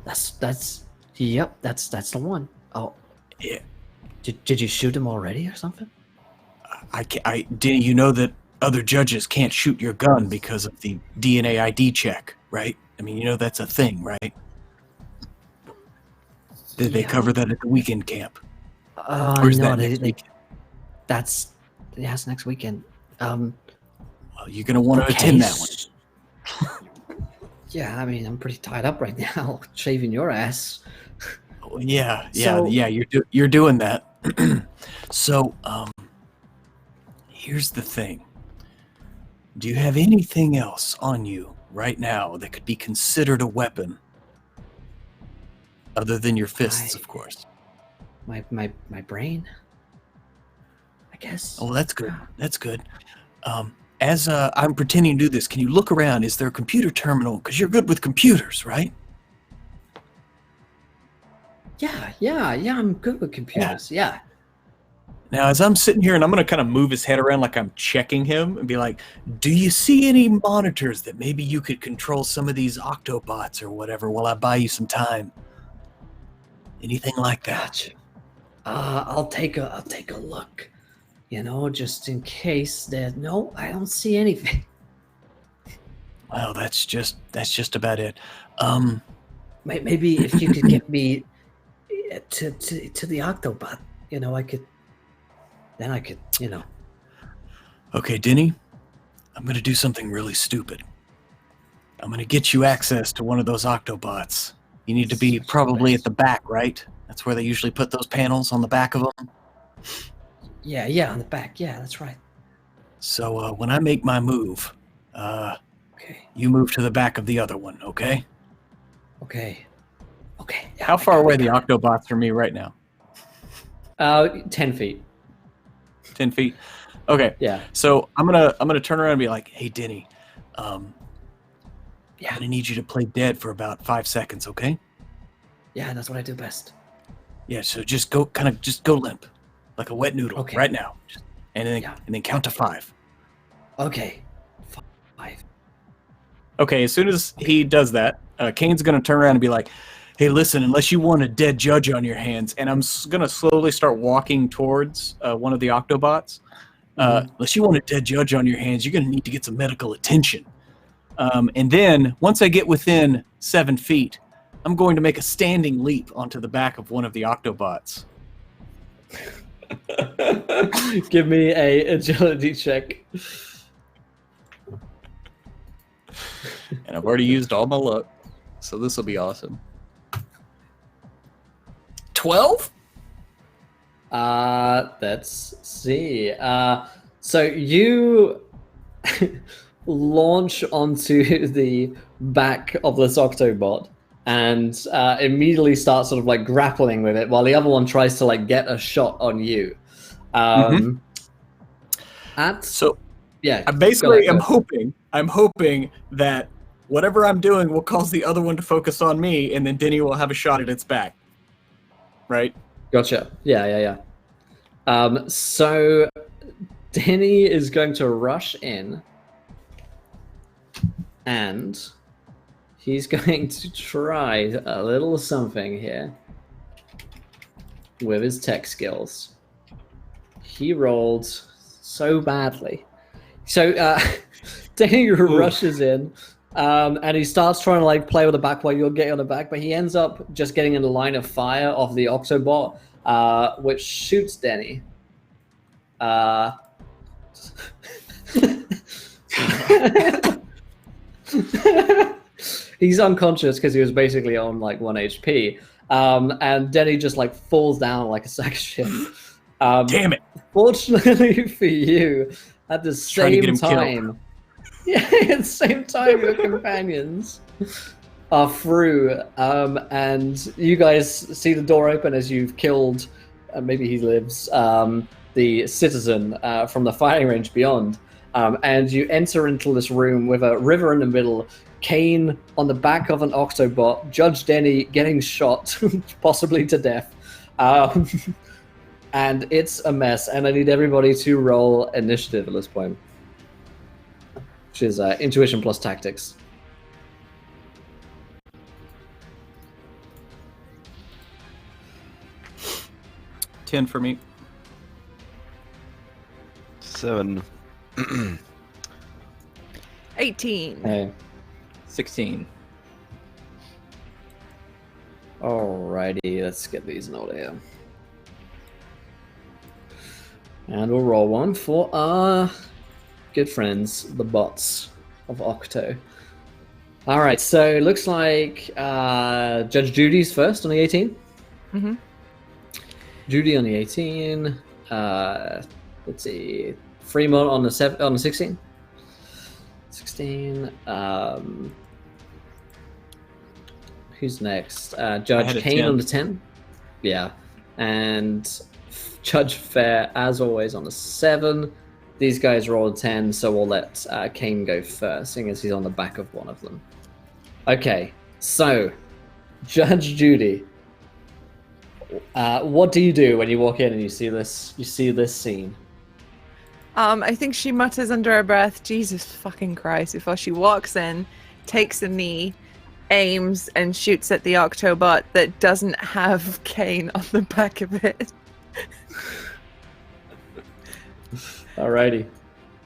That's the one. Oh,
yeah.
Did you shoot him already or something?
Denny, you know that other judges can't shoot your gun because of the DNA ID check, right? I mean, that's a thing, right? Did they cover that at the weekend camp? Or is that next weekend?
That's next weekend.
Well, you're gonna want to attend that one.
Yeah, I mean, I'm pretty tied up right now, shaving your ass.
Oh, yeah. You're doing that. So, here's the thing. Do you have anything else on you right now that could be considered a weapon, other than your fists, of course?
My brain, I guess.
Oh, that's good. That's good. As I'm pretending to do this, can you look around? Is there a computer terminal? Because you're good with computers, right?
Yeah, I'm good with computers. Yeah.
Now, as I'm sitting here, and I'm going to kind of move his head around like I'm checking him and be like, do you see any monitors that maybe you could control some of these Octobots or whatever while I buy you some time? Anything like that?
Gotcha. I'll take a look, just in case that. No, I don't see anything.
Well, that's just about it.
Maybe if you could get me to the Octobot, I could.
Okay, Denny, I'm going to do something really stupid. I'm going to get you access to one of those Octobots. You need to be probably at the back, right? That's where they usually put those panels, on the back of them.
Yeah, on the back. Yeah, that's right.
So when I make my move,
okay,
you move to the back of the other one, okay?
Okay. Yeah,
How far away are the Octobots from me right now?
10 feet.
10 feet. Okay.
Yeah.
So I'm gonna turn around and be like, "Hey, Denny, I'm gonna need you to play dead for about 5 seconds, okay?"
Yeah, that's what I do best.
Yeah. So just go limp, like a wet noodle, right now, and then count to 5.
Okay. 5.
Okay. As soon as he does that, Kane's gonna turn around and be like, "Hey, listen, unless you want a dead judge on your hands," and I'm gonna slowly start walking towards one of the Octobots. Unless you want a dead judge on your hands, you're gonna need to get some medical attention. And then once I get within 7 feet, I'm going to make a standing leap onto the back of one of the Octobots.
Give me a agility check.
And I've already used all my luck, so this will be awesome. 12?
Let's see. So you launch onto the back of this Octobot and immediately start sort of like grappling with it while the other one tries to like get a shot on you.
I'm hoping that whatever I'm doing will cause the other one to focus on me, and then Denny will have a shot at its back. Right?
Gotcha. Yeah. So Denny is going to rush in, and he's going to try a little something here with his tech skills. He rolled so badly. So Danny rushes in, and he starts trying to like play with the back while you're getting on the back, but he ends up just getting in the line of fire of the Octobot, which shoots Denny. He's unconscious because he was basically on like 1 HP, and Denny just like falls down like a sack of shit.
Damn it!
Fortunately for you, at the
Trying to get
same
him
time, at the same time, your companions are through, and you guys see the door open as you've killed. Maybe he lives. The citizen from the firing range beyond, and you enter into this room with a river in the middle, Kane on the back of an Octobot, Judge Denny getting shot, possibly to death, and it's a mess. And I need everybody to roll initiative at this point, which is intuition plus tactics.
10 for me.
7.
18.
Hey.
16.
Alrighty, let's get these in order here. And we'll roll one for our good friends, the bots of Octo. Alright, so it looks like Judge Judy's first on the 18.
Mm-hmm.
Judy on the 18. Let's see. Fremont on the 16. 16. Who's next? Judge Kane
10.
on the 10. Yeah. And Judge Fair, as always, on the 7. These guys rolled 10, so we'll let Kane go first, seeing as he's on the back of one of them. Okay, so Judge Judy, what do you do when you walk in and you see this? You see this scene.
I think she mutters under her breath, "Jesus fucking Christ," before she walks in, takes a knee, aims, and shoots at the Octobot that doesn't have Kane on the back of it.
Alrighty.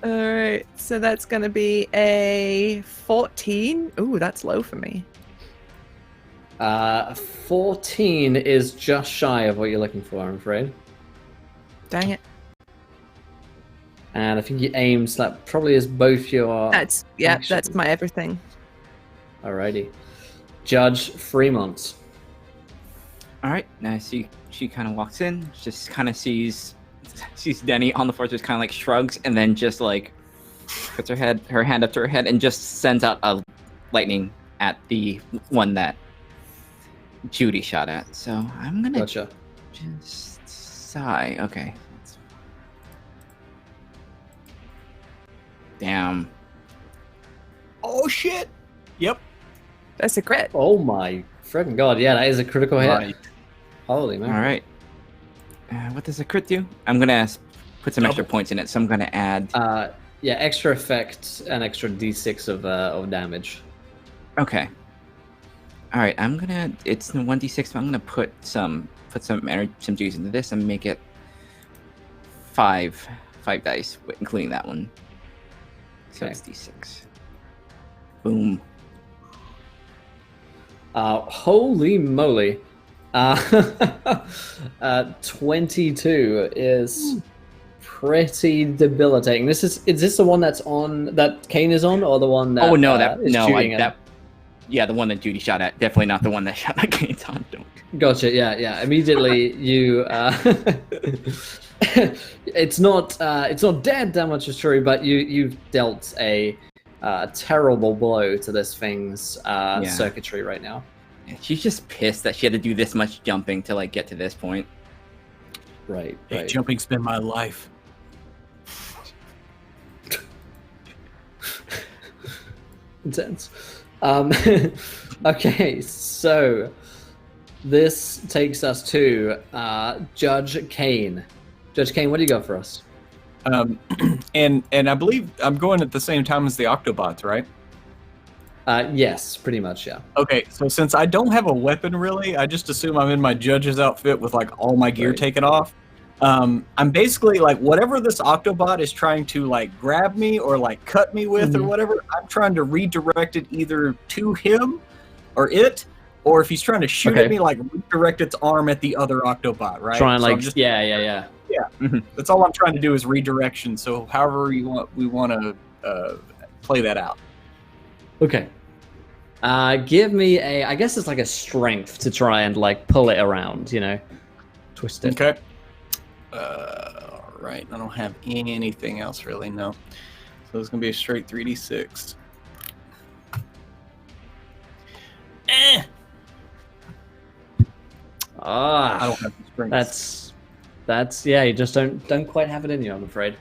Alright, so that's going to be a 14. Ooh, that's low for me.
14 is just shy of what you're looking for, I'm afraid.
Dang it.
And I think you aim, so that probably is both your
That's
actions.
my everything.
Alrighty. Judge Fremont.
All right, now she kind of walks in, just kind of sees Denny on the floor, just kind of like shrugs, and then just like puts her hand up to her head, and just sends out a lightning at the one that Judy shot at. So I'm gonna
Gotcha.
just sigh. Okay. Damn.
Oh shit! Yep.
That's a crit.
Oh my freaking god, yeah, that is a critical hit.
Right.
Holy man.
All right. What does a crit do? I'm gonna put some extra points in it, so I'm gonna add.
Yeah, extra effect and extra d6 of damage.
Okay. All right. It's the 1d6, but I'm gonna put some juice into this and make it 5 dice, including that one. So
Okay.
it's d6. Boom.
Holy moly. 22 is pretty debilitating. Is this the one that's on that Kane is on, or the one that?
Oh no, the one that Judy shot at. Definitely not the one that shot at Kane's on. Don't.
Gotcha. Yeah. Immediately, you. It's not dead. That much is true, but you've dealt a terrible blow to this thing's circuitry right now.
She's just pissed that she had to do this much jumping to like get to this point.
Right.
Hey, jumping's been my life.
Intense. Okay, so this takes us to Judge Kane. Judge Kane, what do you got for us?
And I believe I'm going at the same time as the Octobots, right?
Yes, pretty much, yeah.
Okay, so since I don't have a weapon really, I just assume I'm in my judge's outfit with like all my gear
Right.
taken off. I'm basically like whatever this Octobot is trying to like grab me or like cut me with or
Mhm.
whatever, I'm trying to redirect it either to him or it, or if he's trying to shoot
Okay.
at me, like redirect its arm at the other Octobot, right?
Try and
So I'm
like,
just,
yeah.
that's all I'm trying to do is redirection. So however we want to play that out.
Okay. Give me I guess it's like a strength to try and like pull it around, twist it.
Okay. All right. I don't have anything else really. No. So it's gonna be a straight 3d6. I
Ah,
don't have the strength.
that's yeah. You just don't quite have it in you, I'm afraid.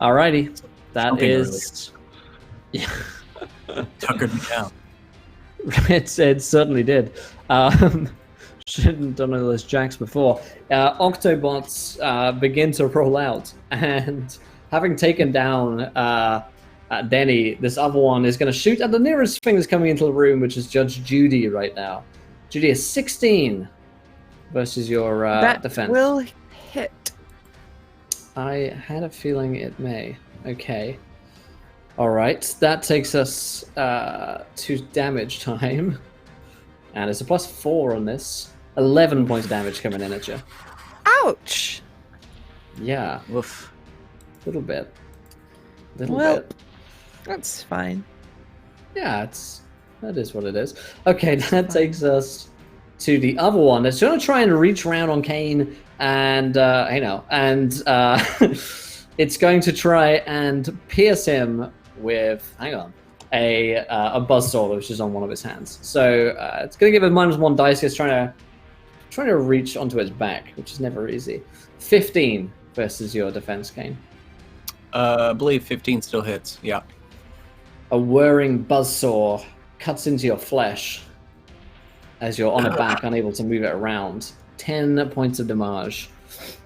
Alrighty, that
Something
is. Yeah,
tuckered me down.
it certainly did. Shouldn't have done all those jacks before. Octobots begin to roll out, and having taken down Denny, this other one is going to shoot at the nearest thing that's coming into the room, which is Judge Judy right now. Judy is 16 versus your
That
defense.
will hit.
I had a feeling it may. Okay. All right. That takes us to damage time. And it's a +4 on this. 11 points of damage coming in at you.
Ouch!
Yeah.
Woof.
Little bit. Little
Well,
bit.
that's fine.
Yeah, that is what it is. Okay, that takes us to the other one. It's going to try and reach around on Kane, and it's going to try and pierce him with a buzzsaw, which is on one of his hands. So it's going to give him -1 dice. It's trying to reach onto his back, which is never easy. 15 versus your defense, Kane.
I believe 15 still hits. Yeah.
A whirring buzzsaw cuts into your flesh as you're on a back, unable to move it around. 10 points of damage.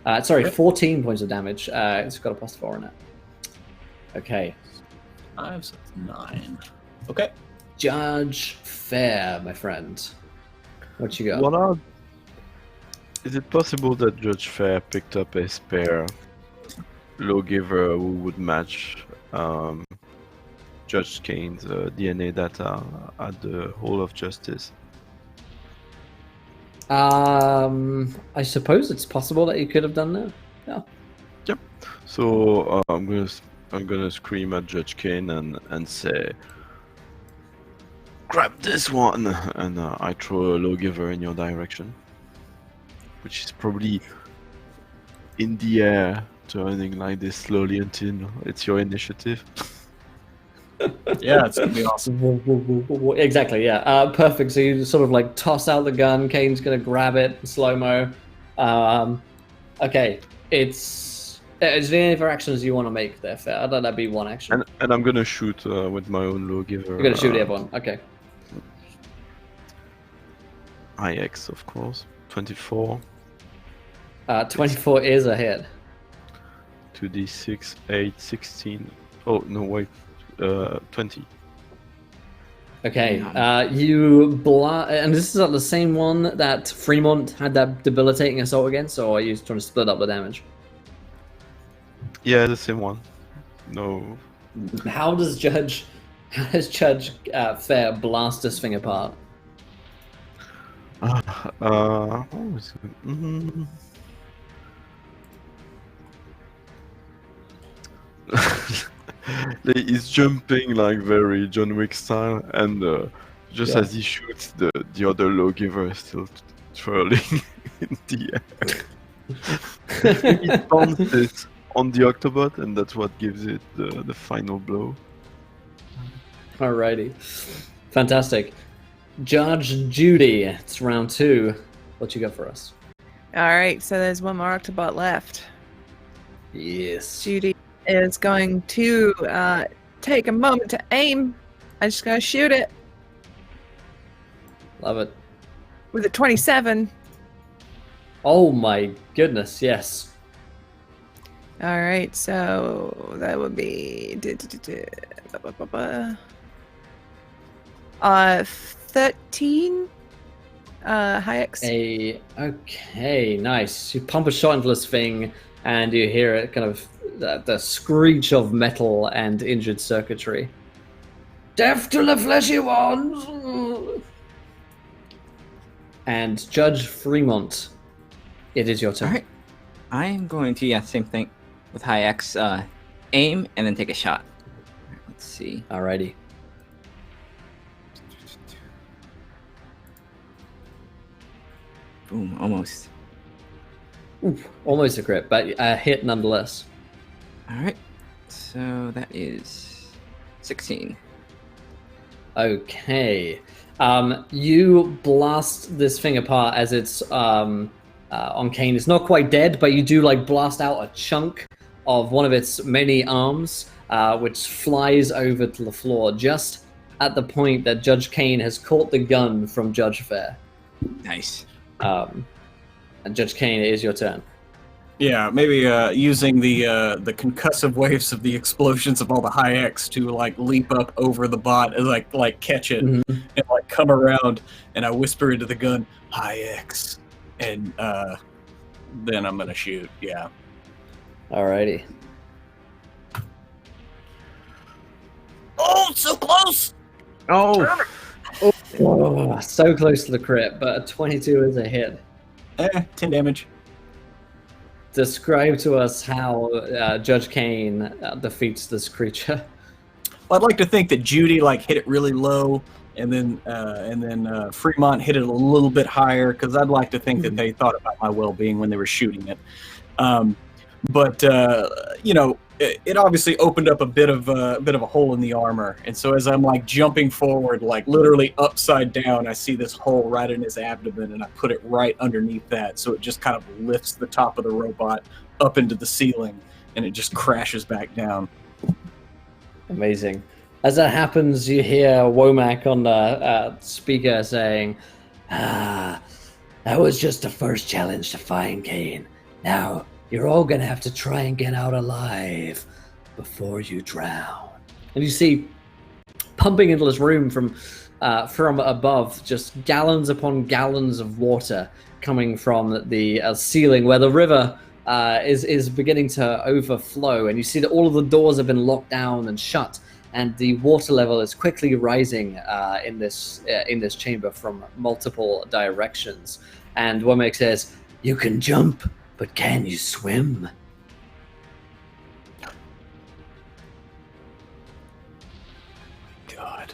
14 points of damage. It's got a +4 in it. Okay.
5, so it's 9. Okay.
Judge Fair, my friend. What you got?
Is it possible that Judge Fair picked up a spare lawgiver who would match Judge Kane's DNA data at the Hall of Justice?
I suppose it's possible that you could have done that. Yeah.
Yep. So I'm gonna scream at Judge Kane and say, "Grab this one!" And I throw a lawgiver in your direction, which is probably in the air, turning like this slowly until it's your initiative.
Yeah, it's gonna be awesome.
Exactly, yeah. Perfect. So you sort of like toss out the gun. Kane's gonna grab it, slow mo. Okay, is there any other actions you want to make there, Fair? I'd let that be one action.
And I'm gonna shoot with my own lawgiver.
You're gonna shoot everyone. Okay.
IX, of course. 24.
24 is a hit.
2d6, 8, 16. Oh, no, wait. 20.
Okay, and this is like the same one that Fremont had that debilitating assault against, or are you trying to split up the damage?
Yeah, the same one. No.
How does Judge Fair blast this thing apart?
What was it? He's jumping like very John Wick style, and just as he shoots, the other lawgiver is still twirling in the air. He bounces on the Octobot, and that's what gives it the final blow.
Alrighty, fantastic. Judge Judy, it's round 2. What you got for us?
All right, so there's one more Octobot left.
Yes.
Judy is going to take a moment to aim. I'm just going to shoot it
Love it.
with a 27.
Oh my goodness, yes.
All right, so that would be 13 high X.
Okay, nice. You pump a shot into this thing, and you hear it kind of the screech of metal and injured circuitry. Death to the fleshy ones! And Judge Fremont, it is your turn.
All right. I am going to, same thing with high X, aim and then take a shot. All right, let's see.
Alrighty.
Boom, almost.
Oof, almost a crit, but a hit nonetheless.
All right. So that is 16.
Okay. You blast this thing apart as it's on Kane. It's not quite dead, but you do like blast out a chunk of one of its many arms, which flies over to the floor just at the point that Judge Kane has caught the gun from Judge Fair.
Nice.
And Judge Kane, it is your turn.
Yeah, maybe using the concussive waves of the explosions of all the high X to like leap up over the bot and like catch it and like come around, and I whisper into the gun, "High X," and then I'm gonna shoot. Yeah.
Alrighty.
Oh, so close!
Oh,
Oh, so close to the crit, but a 22 is a hit.
10 damage.
Describe to us how Judge Kane defeats this creature.
Well, I'd like to think that Judy like hit it really low, and then Fremont hit it a little bit higher, because I'd like to think that they thought about my well-being when they were shooting it. But you know, it obviously opened up a bit of a hole in the armor, and so as I'm like jumping forward, like literally upside down, I see this hole right in his abdomen, and I put it right underneath that, so it just kind of lifts the top of the robot up into the ceiling, and it just crashes back down.
Amazing. As that happens, you hear Womack on the speaker saying, that was just the first challenge to find Kane. Now, you're all gonna have to try and get out alive before you drown. And you see, pumping into this room from above, just gallons upon gallons of water coming from the ceiling where the river is beginning to overflow. And you see that all of the doors have been locked down and shut, and the water level is quickly rising in this chamber from multiple directions. And Womack says, "You can jump, but can you swim?"
God,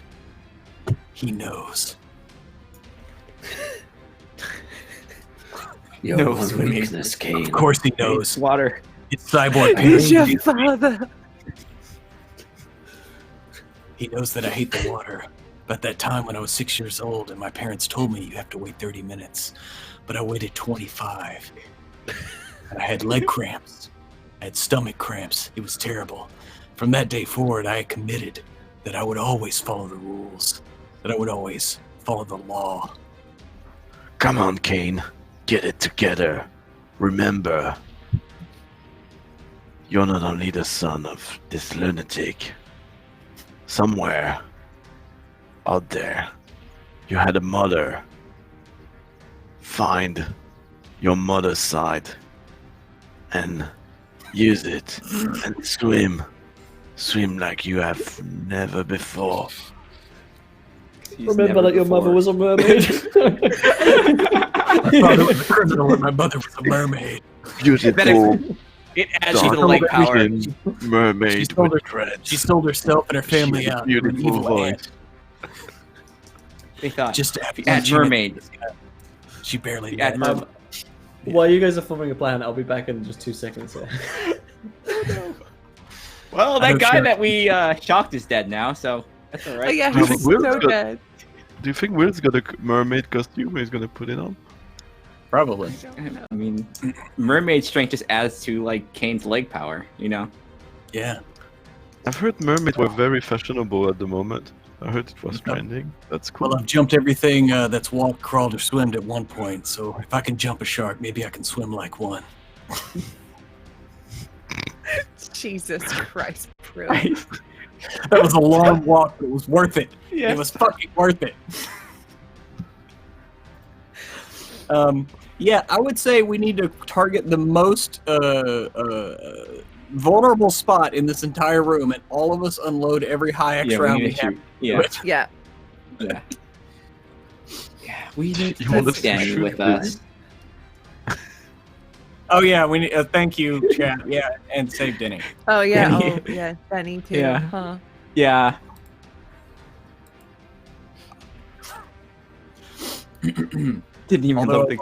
he knows.
Your
No
one
swimming.
weakness, Kane.
Of course he knows.
Water.
It's cyborg
Who's
pain.
your father?
He knows that I hate the water. But that time when I was 6 years old and my parents told me you have to wait 30 minutes, but I waited 25. And I had leg cramps. I had stomach cramps. It was terrible. From that day forward, I committed that I would always follow the rules, that I would always follow the law.
come on, Kane. Get it together. Remember, you're not only the son of this lunatic. Somewhere out there, you had a mother. Find your mother's side and use it and swim. Swim like you have never before.
Remember that your mother was a mermaid.
My father was a criminal and my mother was a mermaid.
Beautiful.
It adds to the leg power.
Mermaid
sold
with
her-
dreads.
She sold herself and her family
She has a
out. to an
beautiful
evil
voice.
ant
They thought
just to have
the ad mermaid.
She barely
The ad
met.
mermaid.
While you guys are forming a plan, I'll be back in just 2 seconds here.
Well,
I
that
know,
guy
sure.
that we shocked is dead now, so that's all
Oh
right.
yeah,
Do you
he's
think Will's
so
got-
dead.
Do you think Will's got a mermaid costume? He's gonna put it on.
Probably.
I mean, mermaid strength just adds to like Kane's leg power, you know.
Yeah.
I've heard mermaids were very fashionable at the moment. I heard it was trending. That's cool.
Well, I've jumped everything that's walked, crawled, or swimmed at one point. So if I can jump a shark, maybe I can swim like one.
Jesus Christ, brilliant.
That was a long walk, but it was worth it.
Yes.
It was fucking worth it. Yeah, I would say we need to target the most vulnerable spot in this entire room, and all of us unload every high X round we have.
Yeah.
Yeah.
Yeah. Yeah. We need
You want
to
us to
stand
shoot
with
Denny?
us.
Oh yeah, we need. Thank you, chat. Yeah, and save Denny.
Oh yeah.
Danny.
Oh yeah. Danny too.
Yeah.
Huh.
Yeah. Didn't even
Although
load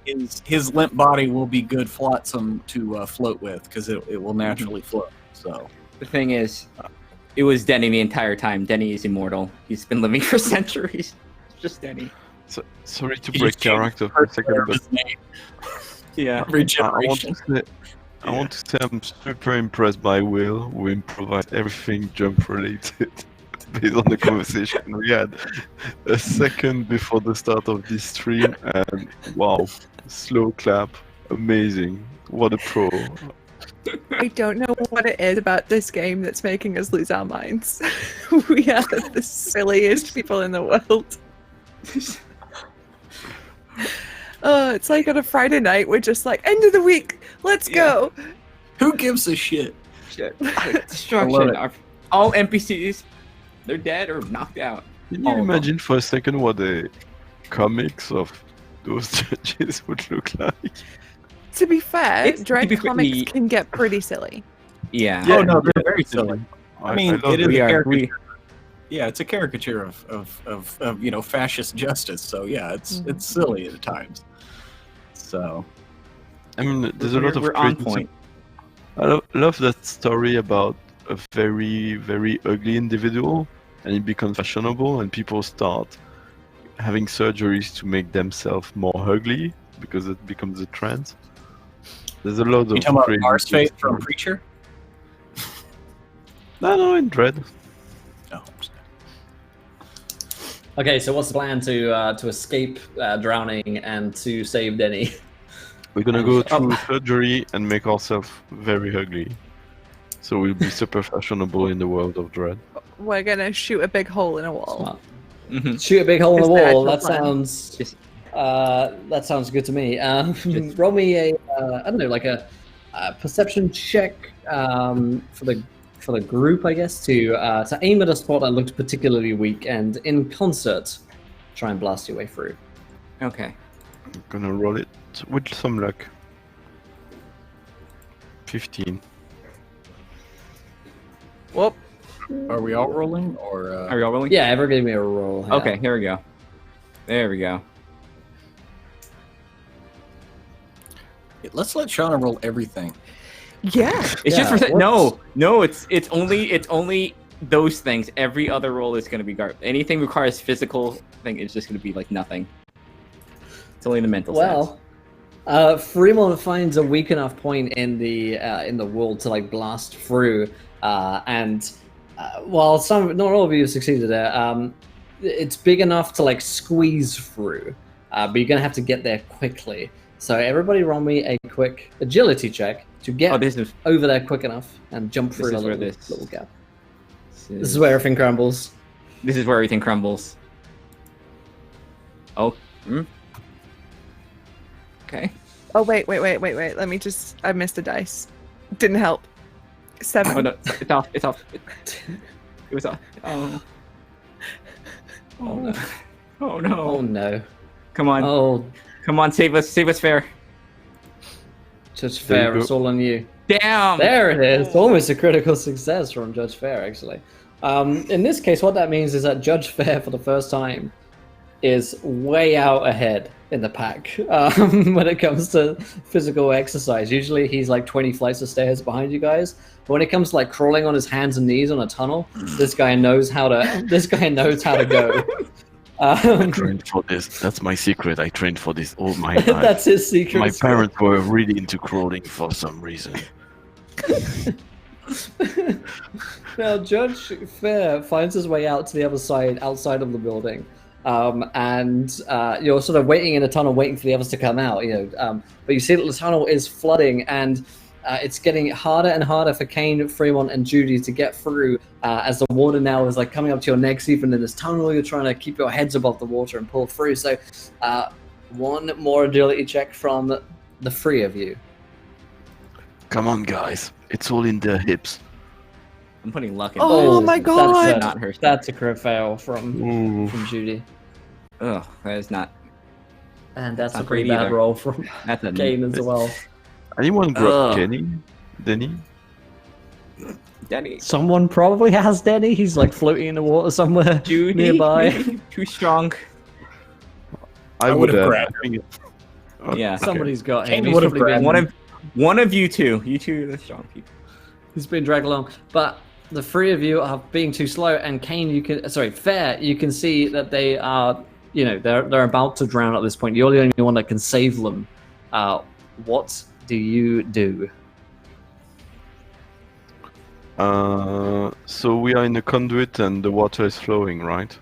the
his limp body will be good flotsam to float with because it will naturally float. So
The thing is, it was Denny the entire time. Denny is immortal. He's been living for centuries. It's just Denny.
So, sorry to
He
break
just changed
character for a
the
second,
of
but
his name.
Yeah.
Regeneration.
I want to say I'm super impressed by Will, who improvised everything jump related based on the conversation we had a second before the start of this stream, and wow, slow clap, amazing, what a pro.
I don't know what it is about this game that's making us lose our minds. We are the silliest people in the world. It's like on a Friday night, we're just like, end of the week, let's go.
Who gives a shit?
Shit.
I
Destruction.
love it.
All NPCs, they're dead or knocked out.
Can
All
you
of them.
imagine for a second what the comics of those judges would look like?
To be fair,
It's
Dredd
typically-
comics can get pretty silly.
Yeah.
Oh no, they're very silly. I mean,
love
it is
We
a
are.
caricature. Yeah, it's a caricature of fascist justice. So yeah, it's silly at times. So
I mean, there's a lot of
We're on
great
point.
I love that story about a very, very ugly individual, and it becomes fashionable, and people start having surgeries to make themselves more ugly because it becomes a trend. There's a lot of
you talking about
crazy
Mars Faith from
stories.
Preacher?
No, in Dredd.
No.
Okay, so what's the plan to escape drowning and to save Denny?
We're gonna go through surgery and make ourselves very ugly. So we'll be super fashionable in the world of Dredd.
We're gonna shoot a big hole in a wall.
Smart.
Mhm.
Shoot a big hole in the
Is the
wall.
actual
That
plan.
sounds. That sounds good to me. Roll me a I don't know, like a perception check for the group, I guess, to aim at a spot that looked particularly weak, and in concert, try and blast your way through.
Okay.
I'm gonna roll it with some luck. 15.
Whoop.
Are we all rolling or?
Are we all rolling?
Yeah, ever give me a roll. yeah.
Okay, here we go. There we go.
Let's let Shauna roll everything.
Yeah.
It's just
Yeah,
for no. It's only those things. Every other roll is going to be garbage. Anything requires physical thing is just going to be like nothing. It's only the mental stats.
Well, Fremont finds a weak enough point in the wall to like blast through, and while not all of you have succeeded there, it's big enough to like squeeze through, but you're gonna have to get there quickly. So everybody, roll me a quick agility check to get
Oh, this is
over there quick enough and jump through
This
a
is where
little gap.
this
This is where everything crumbles.
This is where everything crumbles. Oh. Mm. Okay.
Oh wait. Let me just. I missed a dice. Didn't help. 7.
Oh no, it's off. It's off. It was off. Oh. Oh no. Oh
Oh
no.
no!
Come on.
Oh,
Come on, save us fair.
Judge
There you
Fair,
go.
it's all on you.
Damn.
There it is. Almost a critical success from Judge Fair, actually. In this case, what that means is that Judge Fair, for the first time, is way out ahead in the pack when it comes to physical exercise. Usually, he's like 20 flights of stairs behind you guys. But when it comes to like crawling on his hands and knees on a tunnel, this guy knows how to. This guy knows how to go.
I trained for this. That's my secret. I trained for this all my life.
That's his secret.
My
skill.
parents were really into crawling for some reason.
Now, Judge Fair finds his way out to the other side, outside of the building, and you're sort of waiting in a tunnel, waiting for the others to come out. But you see that the tunnel is flooding, and it's getting harder and harder for Kane, Fremont, and Judy to get through as the water now is like coming up to your necks, even in this tunnel. You're trying to keep your heads above the water and pull through. So one more agility check from the three of you.
Come on, guys. It's all in their hips.
I'm putting luck in.
Oh my god!
Not her.
That's a crit fail from Judy.
Ugh, that is not.
And that's
Not
a pretty
great
bad
either.
roll from
That's a
Kane as well.
Anyone grab
Ugh.
Denny?
Denny.
Someone probably has Denny. He's like floating in the water somewhere
Judy.
nearby.
Too strong.
I
would've
would have.
grabbed
Yeah.
Somebody's got him.
Kane
He's
would've
probably
grabbed
been-
One of you two. You two are the strong people.
He's been dragged along. But the three of you are being too slow, and Kane, Fair, you can see that they are, they're about to drown at this point. You're the only one that can save them. What do you do?
So we are in a conduit and the water is flowing, right?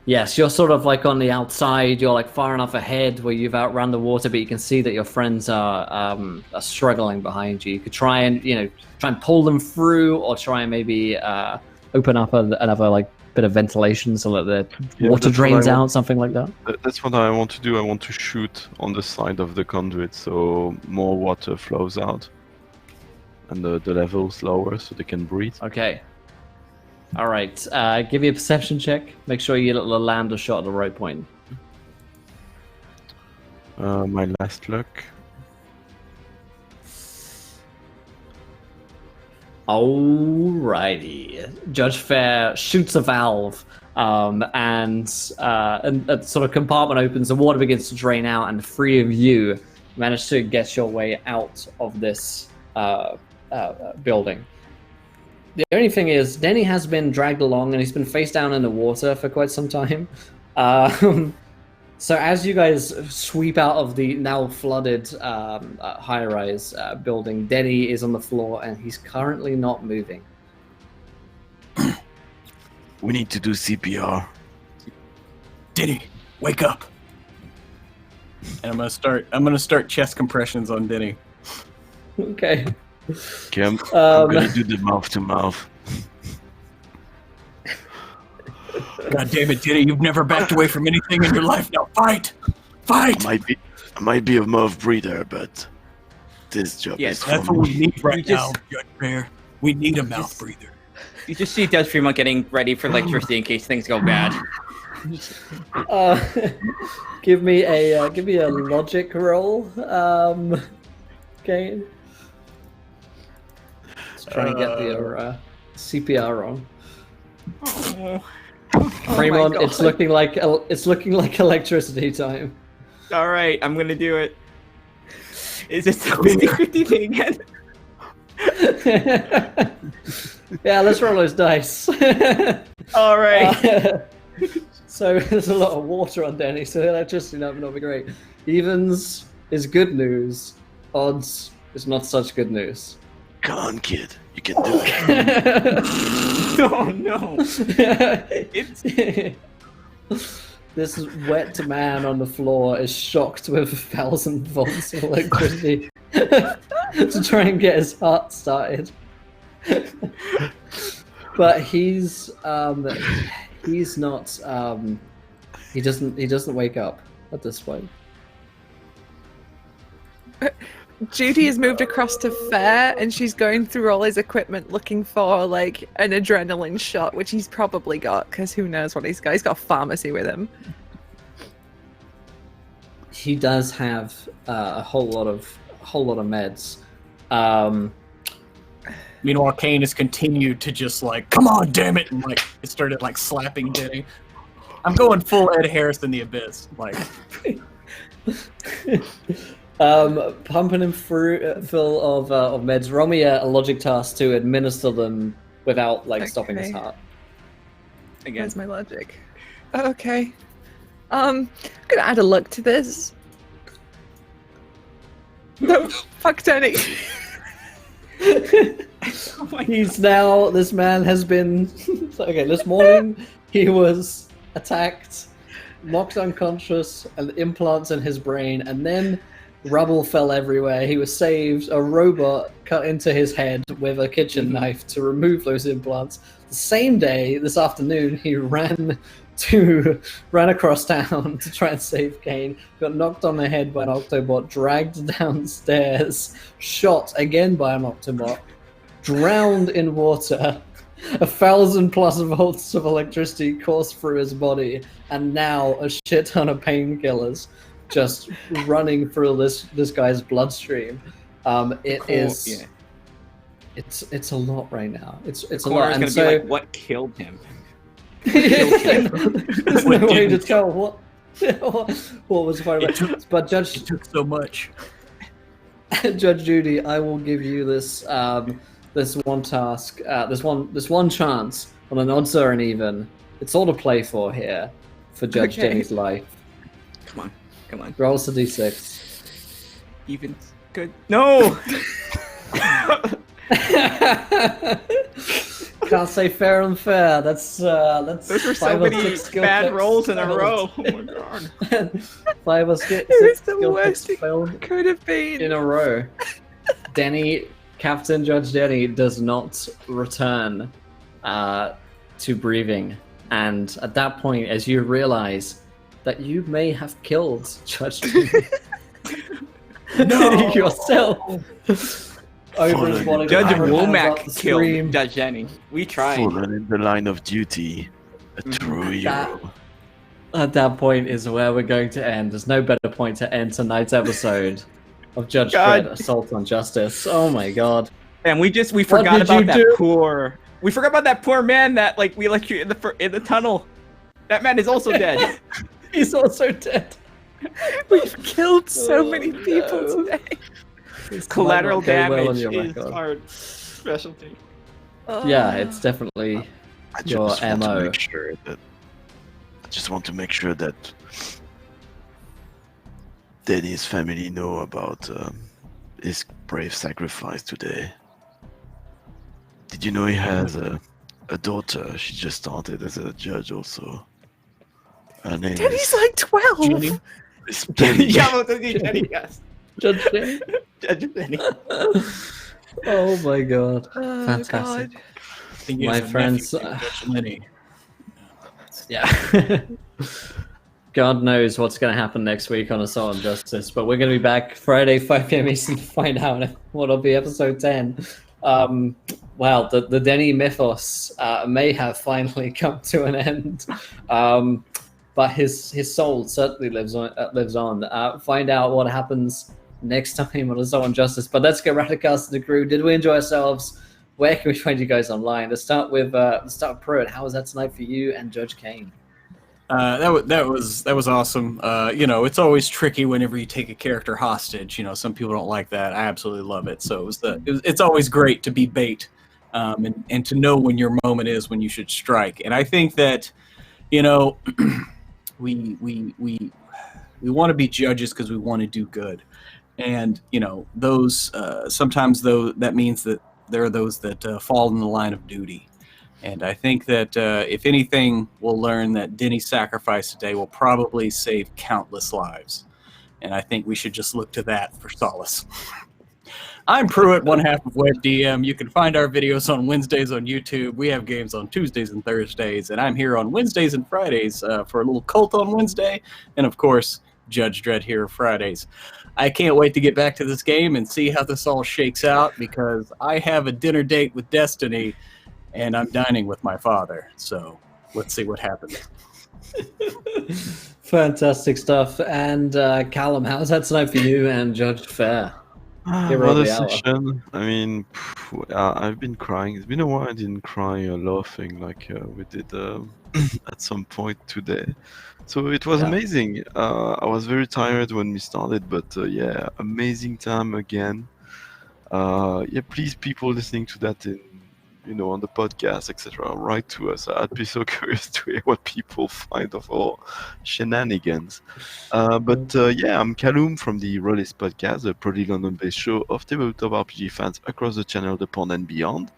Yes, you're sort of like on the outside. You're like far enough ahead where you've outrun the water, but you can see that your friends are struggling behind you. You could try and pull them through, or try and maybe open up another like bit of ventilation so that the water
that's what
drains
I want.
out, something like that.
That's what I want to do. I want to shoot on the side of the conduit so more water flows out. And the level's lower so they can breathe.
Okay. All right. Give me a perception check. Make sure you land a shot at the right point.
My last luck.
Alrighty. Judge Fair shoots a valve, and a sort of compartment opens. The water begins to drain out, and the three of you manage to get your way out of this building. The only thing is, Denny has been dragged along, and he's been face down in the water for quite some time. So as you guys sweep out of the now flooded high-rise building, Denny is on the floor, and he's currently not moving.
We need to do CPR.
Denny, wake up. And I'm gonna start chest compressions on Denny.
Okay.
Okay, I'm gonna do the mouth to mouth.
God damn it, Denny, you've never backed away from anything in your life. Now fight! Fight!
I might be a mouth breather, but this job
Yes,
is
That's
for
what
me.
we need right
You
now,
just-
Judge Bear. We need a mouth breather.
You just see Judge Fremont getting ready for electricity in case things go bad.
Give me a logic roll. Okay. Let's try and get your CPR on. Fremont,
God.
it's looking like electricity time.
All right, I'm gonna do it. Is it 50-50 thing again?
Yeah, let's roll those dice.
All right.
So there's a lot of water on Denny, so electricity not be great. Evens is good news. Odds is not such good news.
Come on, kid. You can do it.
Oh no.
This wet man on the floor is shocked with 1,000 volts of electricity to try and get his heart started. But he's not. He doesn't wake up at this point.
Judy has moved across to Fair, and she's going through all his equipment looking for like an adrenaline shot, which he's probably got, because who knows what he's got. He's got a pharmacy with him.
He does have a whole lot of meds.
Meanwhile, Kane has continued to just like, come on, damn it, and like it started like slapping Denny. I'm going full Ed Harris in the abyss, like.
Pumping him full of meds. Roll me a logic task to administer them without stopping his
Okay.
heart.
Again.
That's my logic. Okay. I'm gonna add a luck to this. No, fuck Denny.
Oh my
This man has been okay. This morning he was attacked, knocked unconscious, and implants in his brain, and then Rubble fell everywhere. He was saved. A robot cut into his head with a kitchen knife to remove those implants. The same day, this afternoon, he ran across town to try and save Kane. Got knocked on the head by an Octobot, dragged downstairs, shot again by an Octobot, drowned in water. 1,000+ volts of electricity coursed through his body, and now a shit ton of painkillers just running through this guy's bloodstream. It's a lot right now. It's a lot.
And so, be like, what killed him?
There's no way to tell what was the part about. But Judge,
It took so much.
Judge Judy, I will give you this this one task, this one chance on an odds or an even. It's all to play for here for Judge Denny's life.
Come on.
Roll us a d6.
Even good. No.
Can't say fair and fair. That's
Those were so
5 or
many
6 skill
bad
checks
rolls in a
failed.
row. Oh my god.
5 or 6
It was the
skill
worst
checks failed
Could have been.
in a row. Captain Judge Denny does not return to breathing, and at that point, as you realize that you may have killed Judge Denny yourself. Over his body,
Judge
hands up
Womack
the
killed
scream.
Judge Denny. We tried.
Fallen in the line of duty. A true hero.
At that point is where we're going to end. There's no better point to end tonight's episode of Judge
God.
Dredd, Assault on Justice. Oh my god.
And we
What
forgot
did
about
you
that
do?
poor. We forgot about that poor man that we electrocuted in the tunnel. That man is also dead.
He's also dead.
We've killed so
Oh,
many people
no.
today.
This
Collateral
might not go well on
damage
your
is
record.
our specialty.
Yeah, it's definitely
I
your
just want
MO.
to make sure that. I just want to make sure that Denny's family know about his brave sacrifice today. Did you know he has a daughter? She just started as a judge also. Her name
Denny's
is
like 12.
Jenny?
is Denny.
Yeah, well, Jenny, yes.
Judge Denny.
Judge Denny.
Oh my god.
Oh,
Fantastic.
God.
I think he
My
has a
friends,
nephew, Judge Lenny.
Yeah. God knows what's going to happen next week on Assault on Justice, but we're going to be back Friday, 5 p.m. Eastern to find out what'll be episode 10. Wow, the Denny mythos may have finally come to an end, but his soul certainly lives on. Find out what happens next time on Assault on Justice. But let's get Radicast to the crew. Did we enjoy ourselves? Where can we find you guys online? Let's start with Pruitt. How was that tonight for you and Judge Kane?
That was awesome. It's always tricky whenever you take a character hostage. Some people don't like that. I absolutely love it. So it's always great to be bait, and to know when your moment is when you should strike. And I think that, we want to be judges because we want to do good, and those sometimes though that means that there are those that fall in the line of duty. And I think that if anything, we'll learn that Denny's sacrifice today will probably save countless lives. And I think we should just look to that for solace. I'm Pruitt, one half of WebDM. You can find our videos on Wednesdays on YouTube. We have games on Tuesdays and Thursdays. And I'm here on Wednesdays and Fridays for a little cult on Wednesday. And of course, Judge Dredd here Fridays. I can't wait to get back to this game and see how this all shakes out, because I have a dinner date with Destiny and I'm dining with my father. So let's see what happens.
Fantastic stuff. And Callum, how's that tonight for you and Judge Fair? Hero of
Another
the hour.
session. I mean, I've been crying. It's been a while I didn't cry laughing like we did at some point today. So it was
Yeah.
amazing. I was very tired when we started, but yeah, amazing time again. Yeah, please, people listening to that on the podcast, etc., write to us. I'd be so curious to hear what people find of our shenanigans. But yeah, I'm Callum from the Rollist Podcast, a proudly London-based show of tabletop RPG fans across the channel, the pond and beyond.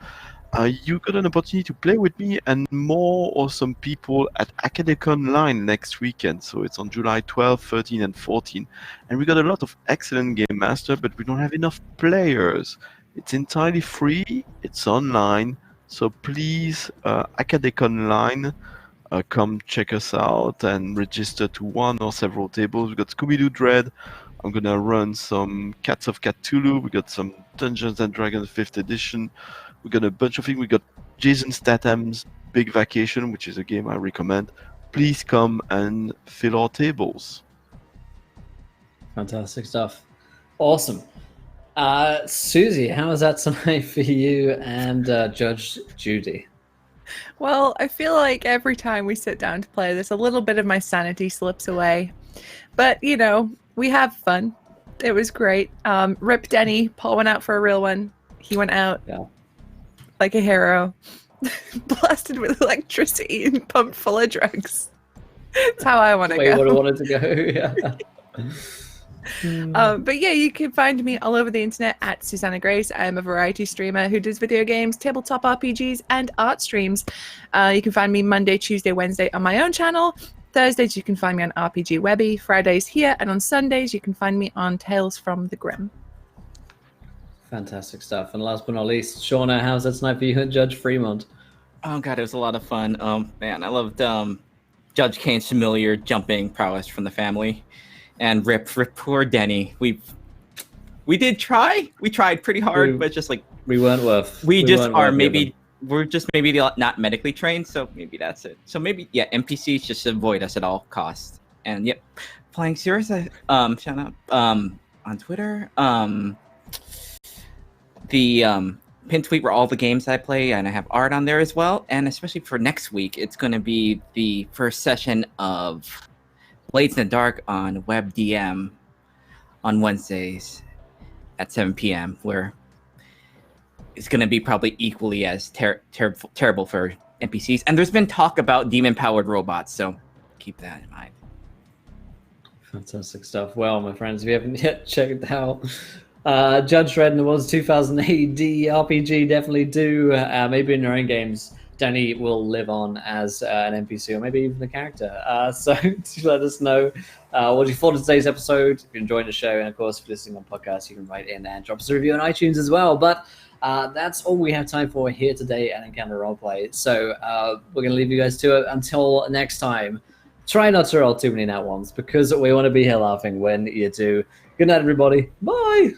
you got an opportunity to play with me and more awesome people at Academic Online next weekend. So it's on July 12, 13, and 14. And we got a lot of excellent game master, but we don't have enough players. It's entirely free. It's online. So please, Academic Online, come check us out and register to one or several tables. We got Scooby-Doo Dredd. I'm gonna run some Cats of Cthulhu. We got some Dungeons and Dragons 5th edition. We got a bunch of things. We got Jason Statham's Big Vacation, which is a game I recommend. Please come and fill our tables.
Fantastic stuff. Awesome. Susie, how was that tonight for you and Judge Judy?
Well, I feel like every time we sit down to play, there's a little bit of my sanity slips away. But, you know, we have fun. It was great. Rip Denny. Paul went out for a real one. He went out like a hero. Blasted with electricity and pumped full of drugs. That's how I want to go.
You would have wanted to go, yeah.
But yeah, you can find me all over the internet at Susanna Grace. I am a variety streamer who does video games, tabletop RPGs, and art streams. You can find me Monday, Tuesday, Wednesday on my own channel. Thursdays, you can find me on RPG Webby. Fridays here, and on Sundays, you can find me on Tales from the Grim.
Fantastic stuff. And last but not least, Shauna, how's that tonight for you and Judge Fremont?
Oh god, it was a lot of fun. Man, I loved Judge Kane's familiar jumping prowess from the family, and rip poor Denny. We did try. We tried pretty hard, but just like
we weren't worth.
We're just maybe not medically trained, so maybe that's it. So maybe NPCs just avoid us at all costs. And yep, Flying Cirrus, shout out on Twitter. The pin tweet were all the games I play, and I have art on there as well. And especially for next week, it's going to be the first session of Blades in the Dark on WebDM on Wednesdays at 7 p.m., where it's going to be probably equally as terrible for NPCs. And there's been talk about demon-powered robots, so keep that in mind.
Fantastic stuff. Well, my friends, if you haven't yet checked out Judge Dredd and the World's 2000 AD RPG, definitely do. Maybe in your own games, Danny will live on as an NPC or maybe even a character. So to let us know what you thought of today's episode. If you enjoyed the show, and of course, if you're listening on podcasts, you can write in and drop us a review on iTunes as well. But that's all we have time for here today at Encounter Roleplay. So we're going to leave you guys to it until next time. Try not to roll too many nat ones because we want to be here laughing when you do. Good night, everybody. Bye.